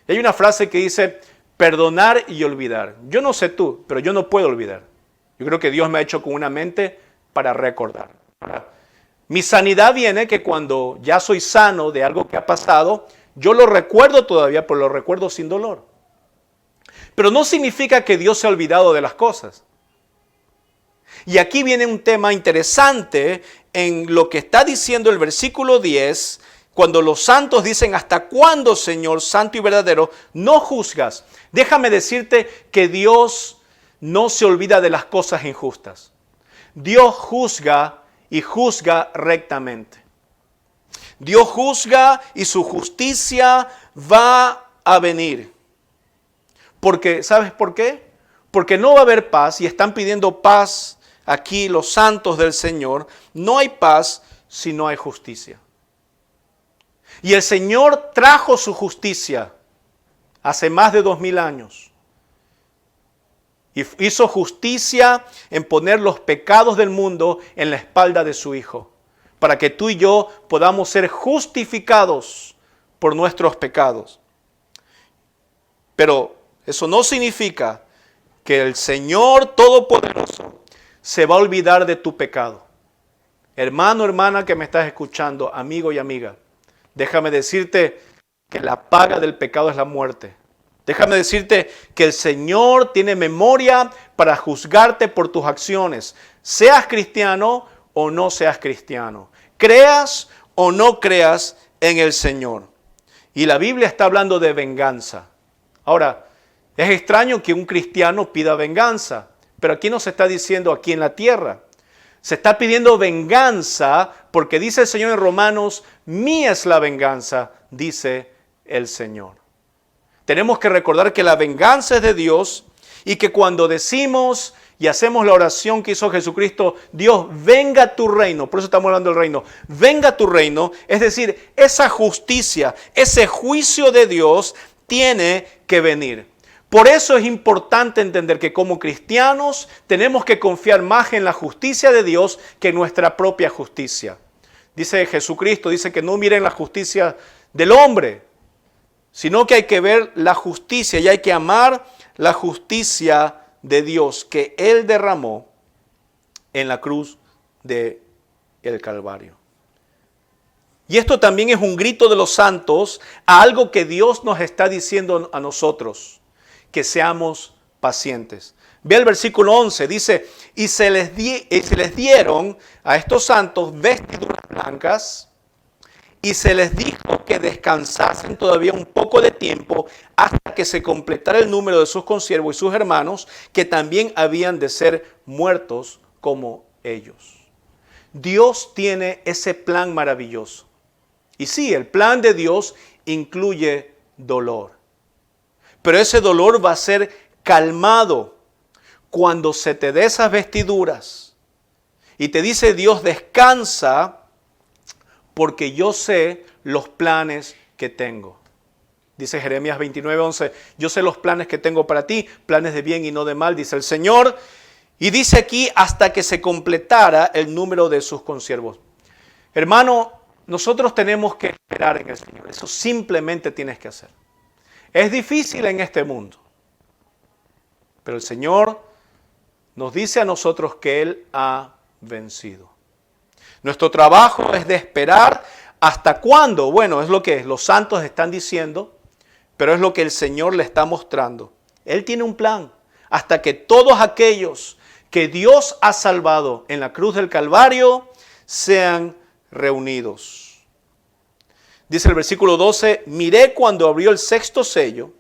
Y hay una frase que dice, perdonar y olvidar. Yo no sé tú, pero yo no puedo olvidar. Yo creo que Dios me ha hecho con una mente para recordar. Mi sanidad viene que cuando ya soy sano de algo que ha pasado, yo lo recuerdo todavía, pero lo recuerdo sin dolor. Pero no significa que Dios se ha olvidado de las cosas. Y aquí viene un tema interesante en lo que está diciendo el versículo 10, cuando los santos dicen, ¿hasta cuándo, Señor, santo y verdadero, no juzgas? Déjame decirte que Dios no se olvida de las cosas injustas. Dios juzga y juzga rectamente. Dios juzga y su justicia va a venir. Porque, ¿sabes por qué? Porque no va a haber paz y están pidiendo paz. Aquí los santos del Señor, no hay paz si no hay justicia. Y el Señor trajo su justicia hace más de 2000 años. Y hizo justicia en poner los pecados del mundo en la espalda de su Hijo. Para que tú y yo podamos ser justificados por nuestros pecados. Pero eso no significa que el Señor Todopoderoso se va a olvidar de tu pecado. Hermano, hermana que me estás escuchando, amigo y amiga, déjame decirte que la paga del pecado es la muerte. Déjame decirte que el Señor tiene memoria para juzgarte por tus acciones, seas cristiano o no seas cristiano, creas o no creas en el Señor. Y la Biblia está hablando de venganza. Ahora, es extraño que un cristiano pida venganza. Pero aquí no se está diciendo aquí en la tierra. Se está pidiendo venganza porque dice el Señor en Romanos, mía es la venganza, dice el Señor. Tenemos que recordar que la venganza es de Dios y que cuando decimos y hacemos la oración que hizo Jesucristo, Dios, venga a tu reino, por eso estamos hablando del reino, venga a tu reino, es decir, esa justicia, ese juicio de Dios tiene que venir. Por eso es importante entender que como cristianos tenemos que confiar más en la justicia de Dios que en nuestra propia justicia. Dice Jesucristo, dice que no miren la justicia del hombre, sino que hay que ver la justicia y hay que amar la justicia de Dios que Él derramó en la cruz del Calvario. Y esto también es un grito de los santos a algo que Dios nos está diciendo a nosotros, que seamos pacientes. Ve el versículo 11, dice, y se les dieron a estos santos vestiduras blancas, y se les dijo que descansasen todavía un poco de tiempo hasta que se completara el número de sus consiervos y sus hermanos, que también habían de ser muertos como ellos. Dios tiene ese plan maravilloso. Y sí, el plan de Dios incluye dolor. Pero ese dolor va a ser calmado cuando se te dé esas vestiduras. Y te dice Dios, descansa porque yo sé los planes que tengo. Dice Jeremías 29:11, yo sé los planes que tengo para ti, planes de bien y no de mal, dice el Señor. Y dice aquí, hasta que se completara el número de sus consiervos. Hermano, nosotros tenemos que esperar en el Señor. Eso simplemente tienes que hacer. Es difícil en este mundo. Pero el Señor nos dice a nosotros que Él ha vencido. Nuestro trabajo es de esperar. ¿Hasta cuándo? Bueno, es lo que los santos están diciendo, pero es lo que el Señor le está mostrando. Él tiene un plan. Hasta que todos aquellos que Dios ha salvado en la cruz del Calvario sean reunidos. Dice el versículo 12, miré cuando abrió el sexto sello,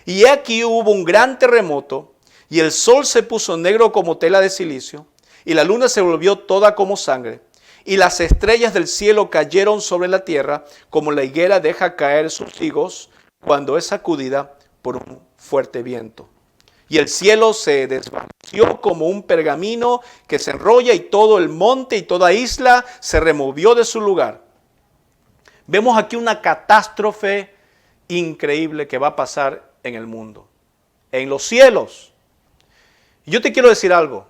y aquí hubo un gran terremoto, y el sol se puso negro como tela de silicio, y la luna se volvió toda como sangre, y las estrellas del cielo cayeron sobre la tierra, como la higuera deja caer sus higos cuando es sacudida por un fuerte viento. Y el cielo se desvaneció como un pergamino que se enrolla, y todo el monte y toda isla se removió de su lugar. Vemos aquí una catástrofe increíble que va a pasar en el mundo, en los cielos. Yo te quiero decir algo.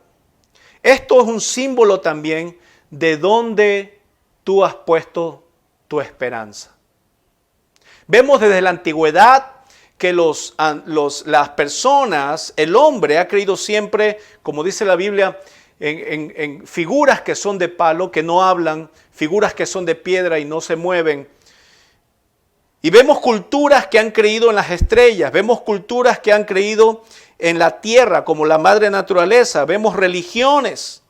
Esto es un símbolo también de dónde tú has puesto tu esperanza. Vemos desde la antigüedad que las personas, el hombre ha creído siempre, como dice la Biblia, en figuras que son de palo, que no hablan, figuras que son de piedra y no se mueven. Y vemos culturas que han creído en las estrellas, vemos culturas que han creído en la tierra como la madre naturaleza, vemos religiones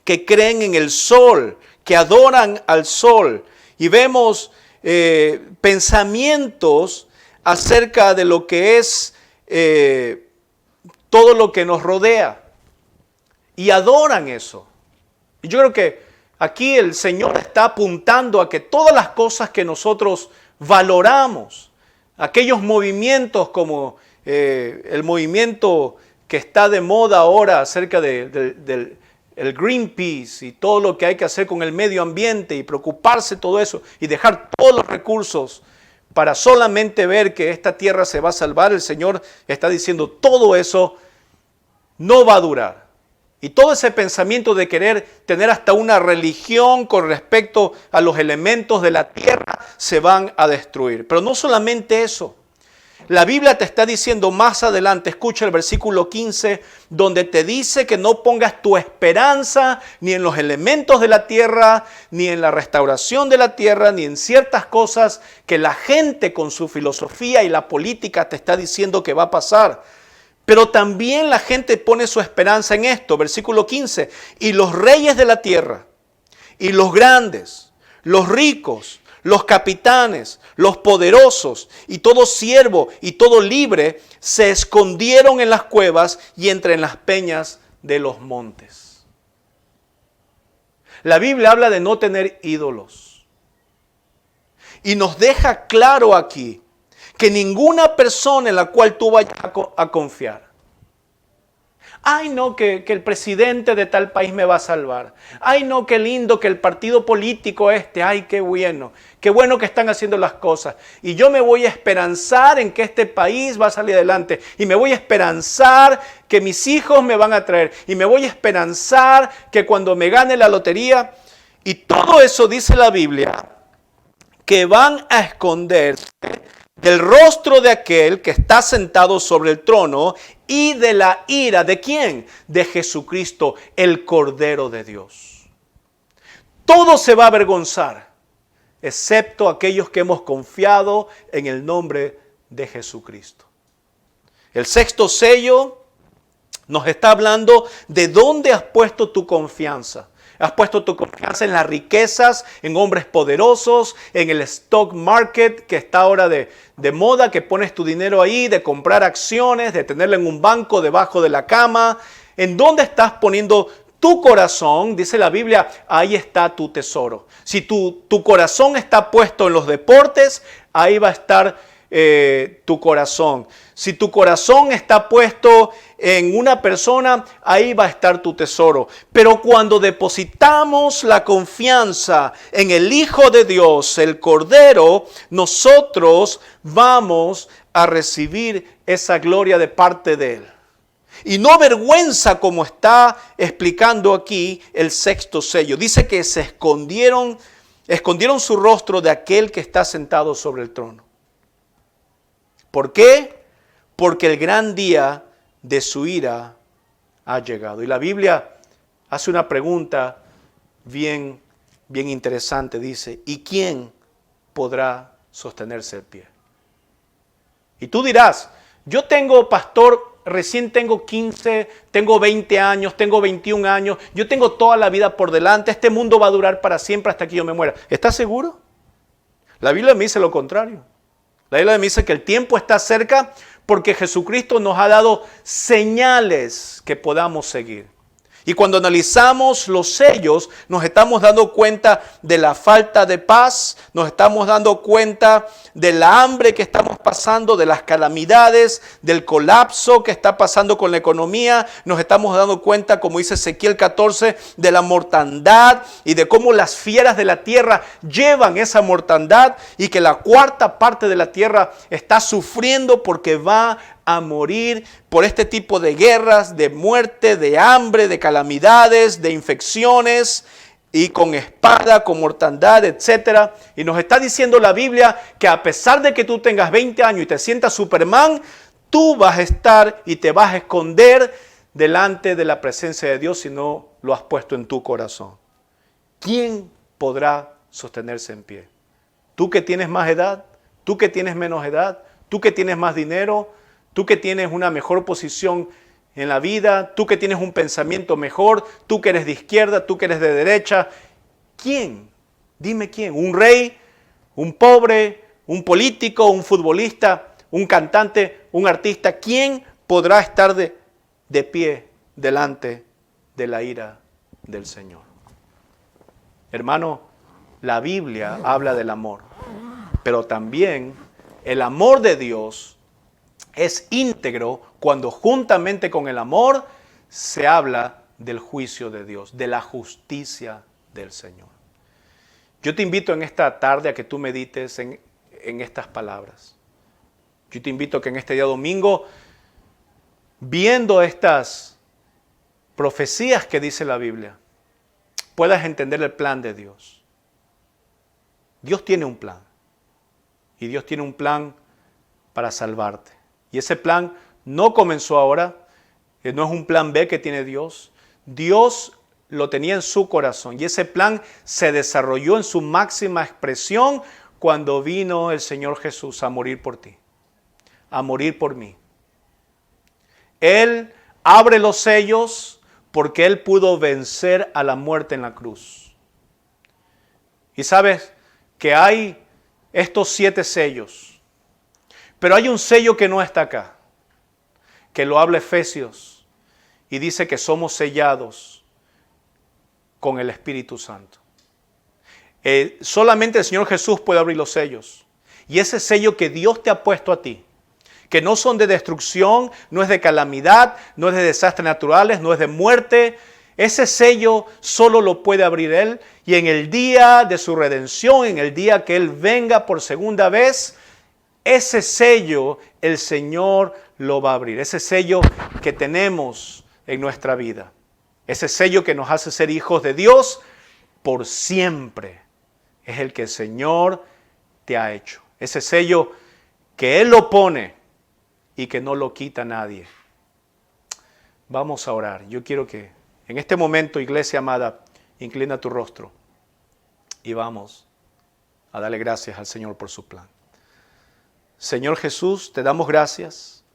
que creen en el sol, que adoran al sol, y vemos pensamientos acerca de lo que es todo lo que nos rodea. Y adoran eso. Y yo creo que aquí el Señor está apuntando a que todas las cosas que nosotros valoramos, aquellos movimientos como el movimiento que está de moda ahora acerca del Greenpeace y todo lo que hay que hacer con el medio ambiente y preocuparse todo eso y dejar todos los recursos para solamente ver que esta tierra se va a salvar, el Señor está diciendo todo eso no va a durar. Y todo ese pensamiento de querer tener hasta una religión con respecto a los elementos de la tierra se van a destruir. Pero no solamente eso. La Biblia te está diciendo más adelante, escucha el versículo 15, donde te dice que no pongas tu esperanza ni en los elementos de la tierra, ni en la restauración de la tierra, ni en ciertas cosas que la gente con su filosofía y la política te está diciendo que va a pasar. Pero también la gente pone su esperanza en esto, versículo 15, y los reyes de la tierra, y los grandes, los ricos, los capitanes, los poderosos, y todo siervo y todo libre, se escondieron en las cuevas y entre las peñas de los montes. La Biblia habla de no tener ídolos. Y nos deja claro aquí que ninguna persona en la cual tú vayas a confiar. Ay, no, que el presidente de tal país me va a salvar. Ay, no, qué lindo que el partido político ay, qué bueno que están haciendo las cosas. Y yo me voy a esperanzar en que este país va a salir adelante. Y me voy a esperanzar que mis hijos me van a traer. Y me voy a esperanzar que cuando me gane la lotería. Y todo eso dice la Biblia, que van a esconderse del rostro de aquel que está sentado sobre el trono y de la ira. ¿De quién? De Jesucristo, el Cordero de Dios. Todo se va a avergonzar, excepto aquellos que hemos confiado en el nombre de Jesucristo. El sexto sello nos está hablando de dónde has puesto tu confianza. Has puesto tu confianza en las riquezas, en hombres poderosos, en el stock market que está ahora de moda, que pones tu dinero ahí, de comprar acciones, de tenerlo en un banco debajo de la cama. ¿En dónde estás poniendo tu corazón? Dice la Biblia, ahí está tu tesoro. Si tu corazón está puesto en los deportes, ahí va a estar tu corazón. Si tu corazón está puesto en una persona, ahí va a estar tu tesoro. Pero cuando depositamos la confianza en el Hijo de Dios, el Cordero, nosotros vamos a recibir esa gloria de parte de Él. Y no vergüenza, como está explicando aquí el sexto sello. Dice que se escondieron su rostro de aquel que está sentado sobre el trono. ¿Por qué? Porque el gran día de su ira ha llegado. Y la Biblia hace una pregunta bien interesante. Dice, ¿y quién podrá sostenerse de pie? Y tú dirás, yo tengo, pastor, recién tengo 15, tengo 20 años, tengo 21 años, yo tengo toda la vida por delante, este mundo va a durar para siempre hasta que yo me muera. ¿Estás seguro? La Biblia me dice lo contrario. La Biblia me dice que el tiempo está cerca porque Jesucristo nos ha dado señales que podamos seguir. Y cuando analizamos los sellos, nos estamos dando cuenta de la falta de paz, nos estamos dando cuenta de la hambre que estamos pasando, de las calamidades, del colapso que está pasando con la economía. Nos estamos dando cuenta, como dice Ezequiel 14, de la mortandad y de cómo las fieras de la tierra llevan esa mortandad y que la cuarta parte de la tierra está sufriendo porque va a morir por este tipo de guerras, de muerte, de hambre, de calamidades, de infecciones y con espada, con mortandad, etc. Y nos está diciendo la Biblia que a pesar de que tú tengas 20 años y te sientas Superman, tú vas a estar y te vas a esconder delante de la presencia de Dios si no lo has puesto en tu corazón. ¿Quién podrá sostenerse en pie? ¿Tú que tienes más edad? ¿Tú que tienes menos edad? ¿Tú que tienes más dinero? Tú que tienes una mejor posición en la vida, tú que tienes un pensamiento mejor, tú que eres de izquierda, tú que eres de derecha. ¿Quién? Dime quién. ¿Un rey? ¿Un pobre? ¿Un político? ¿Un futbolista? ¿Un cantante? ¿Un artista? ¿Quién podrá estar de pie delante de la ira del Señor? Hermano, la Biblia habla del amor, pero también el amor de Dios es íntegro cuando juntamente con el amor se habla del juicio de Dios, de la justicia del Señor. Yo te invito en esta tarde a que tú medites en estas palabras. Yo te invito a que en este día domingo, viendo estas profecías que dice la Biblia, puedas entender el plan de Dios. Dios tiene un plan. Y Dios tiene un plan para salvarte. Y ese plan no comenzó ahora, no es un plan B que tiene Dios. Dios lo tenía en su corazón y ese plan se desarrolló en su máxima expresión cuando vino el Señor Jesús a morir por ti, a morir por mí. Él abre los sellos porque Él pudo vencer a la muerte en la cruz. Y sabes que hay estos 7 sellos. Pero hay un sello que no está acá, que lo habla Efesios y dice que somos sellados con el Espíritu Santo. Solamente el Señor Jesús puede abrir los sellos. Y ese sello que Dios te ha puesto a ti, que no son de destrucción, no es de calamidad, no es de desastres naturales, no es de muerte. Ese sello solo lo puede abrir Él. Y en el día de su redención, en el día que Él venga por segunda vez, ese sello el Señor lo va a abrir. Ese sello que tenemos en nuestra vida. Ese sello que nos hace ser hijos de Dios por siempre. Es el que el Señor te ha hecho. Ese sello que Él lo pone y que no lo quita nadie. Vamos a orar. Yo quiero que en este momento, iglesia amada, inclina tu rostro y vamos a darle gracias al Señor por su plan. Señor Jesús, te damos gracias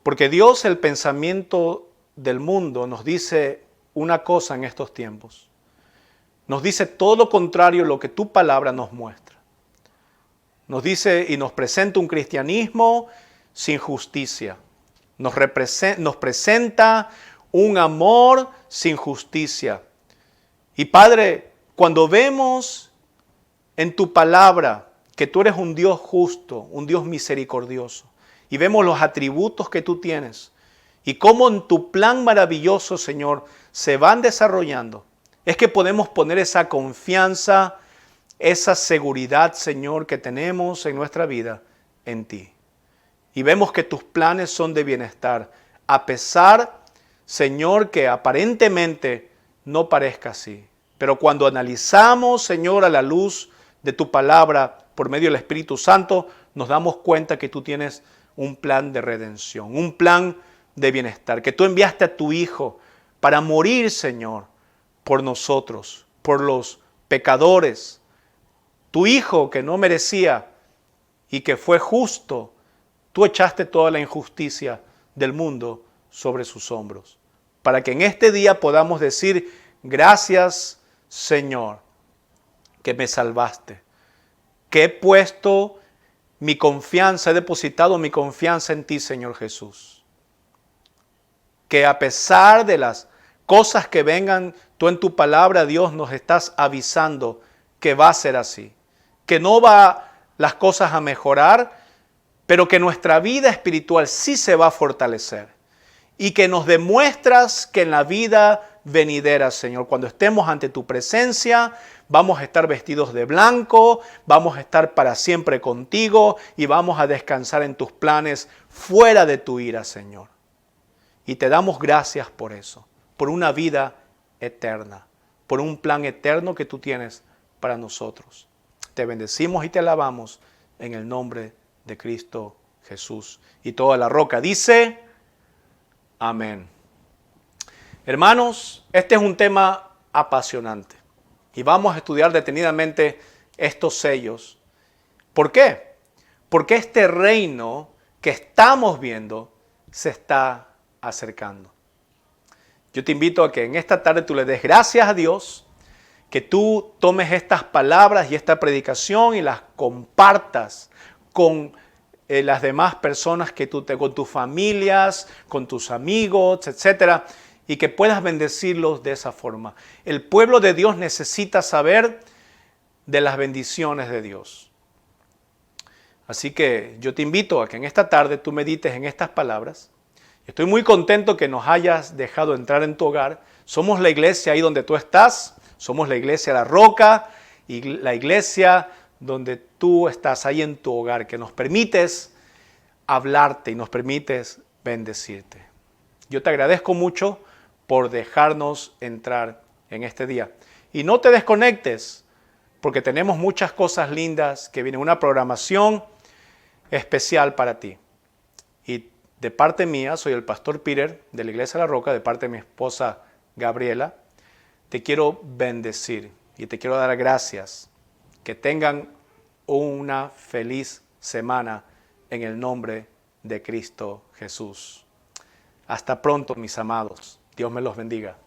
porque Dios, el pensamiento del mundo, nos dice una cosa en estos tiempos. Nos dice todo lo contrario a lo que tu palabra nos muestra. Nos dice y nos presenta un cristianismo sin justicia. Nos presenta un amor sin justicia. Y Padre, cuando vemos en tu palabra que tú eres un Dios justo, un Dios misericordioso, y vemos los atributos que tú tienes, y cómo en tu plan maravilloso, Señor, se van desarrollando, es que podemos poner esa confianza, esa seguridad, Señor, que tenemos en nuestra vida en ti. Y vemos que tus planes son de bienestar, a pesar, Señor, que aparentemente no parezca así. Pero cuando analizamos, Señor, a la luz de tu palabra por medio del Espíritu Santo, nos damos cuenta que tú tienes un plan de redención, un plan de bienestar, que tú enviaste a tu Hijo para morir, Señor, por nosotros, por los pecadores. Tu Hijo que no merecía y que fue justo, tú echaste toda la injusticia del mundo sobre sus hombros, para que en este día podamos decir, gracias, Señor, que me salvaste, que he puesto mi confianza, he depositado mi confianza en ti, Señor Jesús. Que a pesar de las cosas que vengan, tú en tu palabra, Dios, nos estás avisando que va a ser así, que no va las cosas a mejorar, pero que nuestra vida espiritual sí se va a fortalecer y que nos demuestras que en la vida venidera, Señor, cuando estemos ante tu presencia, vamos a estar vestidos de blanco, vamos a estar para siempre contigo y vamos a descansar en tus planes fuera de tu ira, Señor. Y te damos gracias por eso, por una vida eterna, por un plan eterno que tú tienes para nosotros. Te bendecimos y te alabamos en el nombre de Cristo Jesús. Y toda la roca dice, amén. Hermanos, este es un tema apasionante y vamos a estudiar detenidamente estos sellos. ¿Por qué? Porque este reino que estamos viendo se está acercando. Yo te invito a que en esta tarde tú le des gracias a Dios, que tú tomes estas palabras y esta predicación y las compartas con las demás personas que con tus familias, con tus amigos, etcétera, y que puedas bendecirlos de esa forma. El pueblo de Dios necesita saber de las bendiciones de Dios. Así que yo te invito a que en esta tarde tú medites en estas palabras. Estoy muy contento que nos hayas dejado entrar en tu hogar. Somos la iglesia ahí donde tú estás. Somos la iglesia La Roca y la iglesia donde tú estás ahí en tu hogar, que nos permites hablarte y nos permites bendecirte. Yo te agradezco mucho por dejarnos entrar en este día. Y no te desconectes, porque tenemos muchas cosas lindas que vienen, una programación especial para ti. Y de parte mía, soy el pastor Peter de la Iglesia La Roca, de parte de mi esposa Gabriela, te quiero bendecir y te quiero dar gracias. Que tengan una feliz semana en el nombre de Cristo Jesús. Hasta pronto, mis amados. Dios me los bendiga.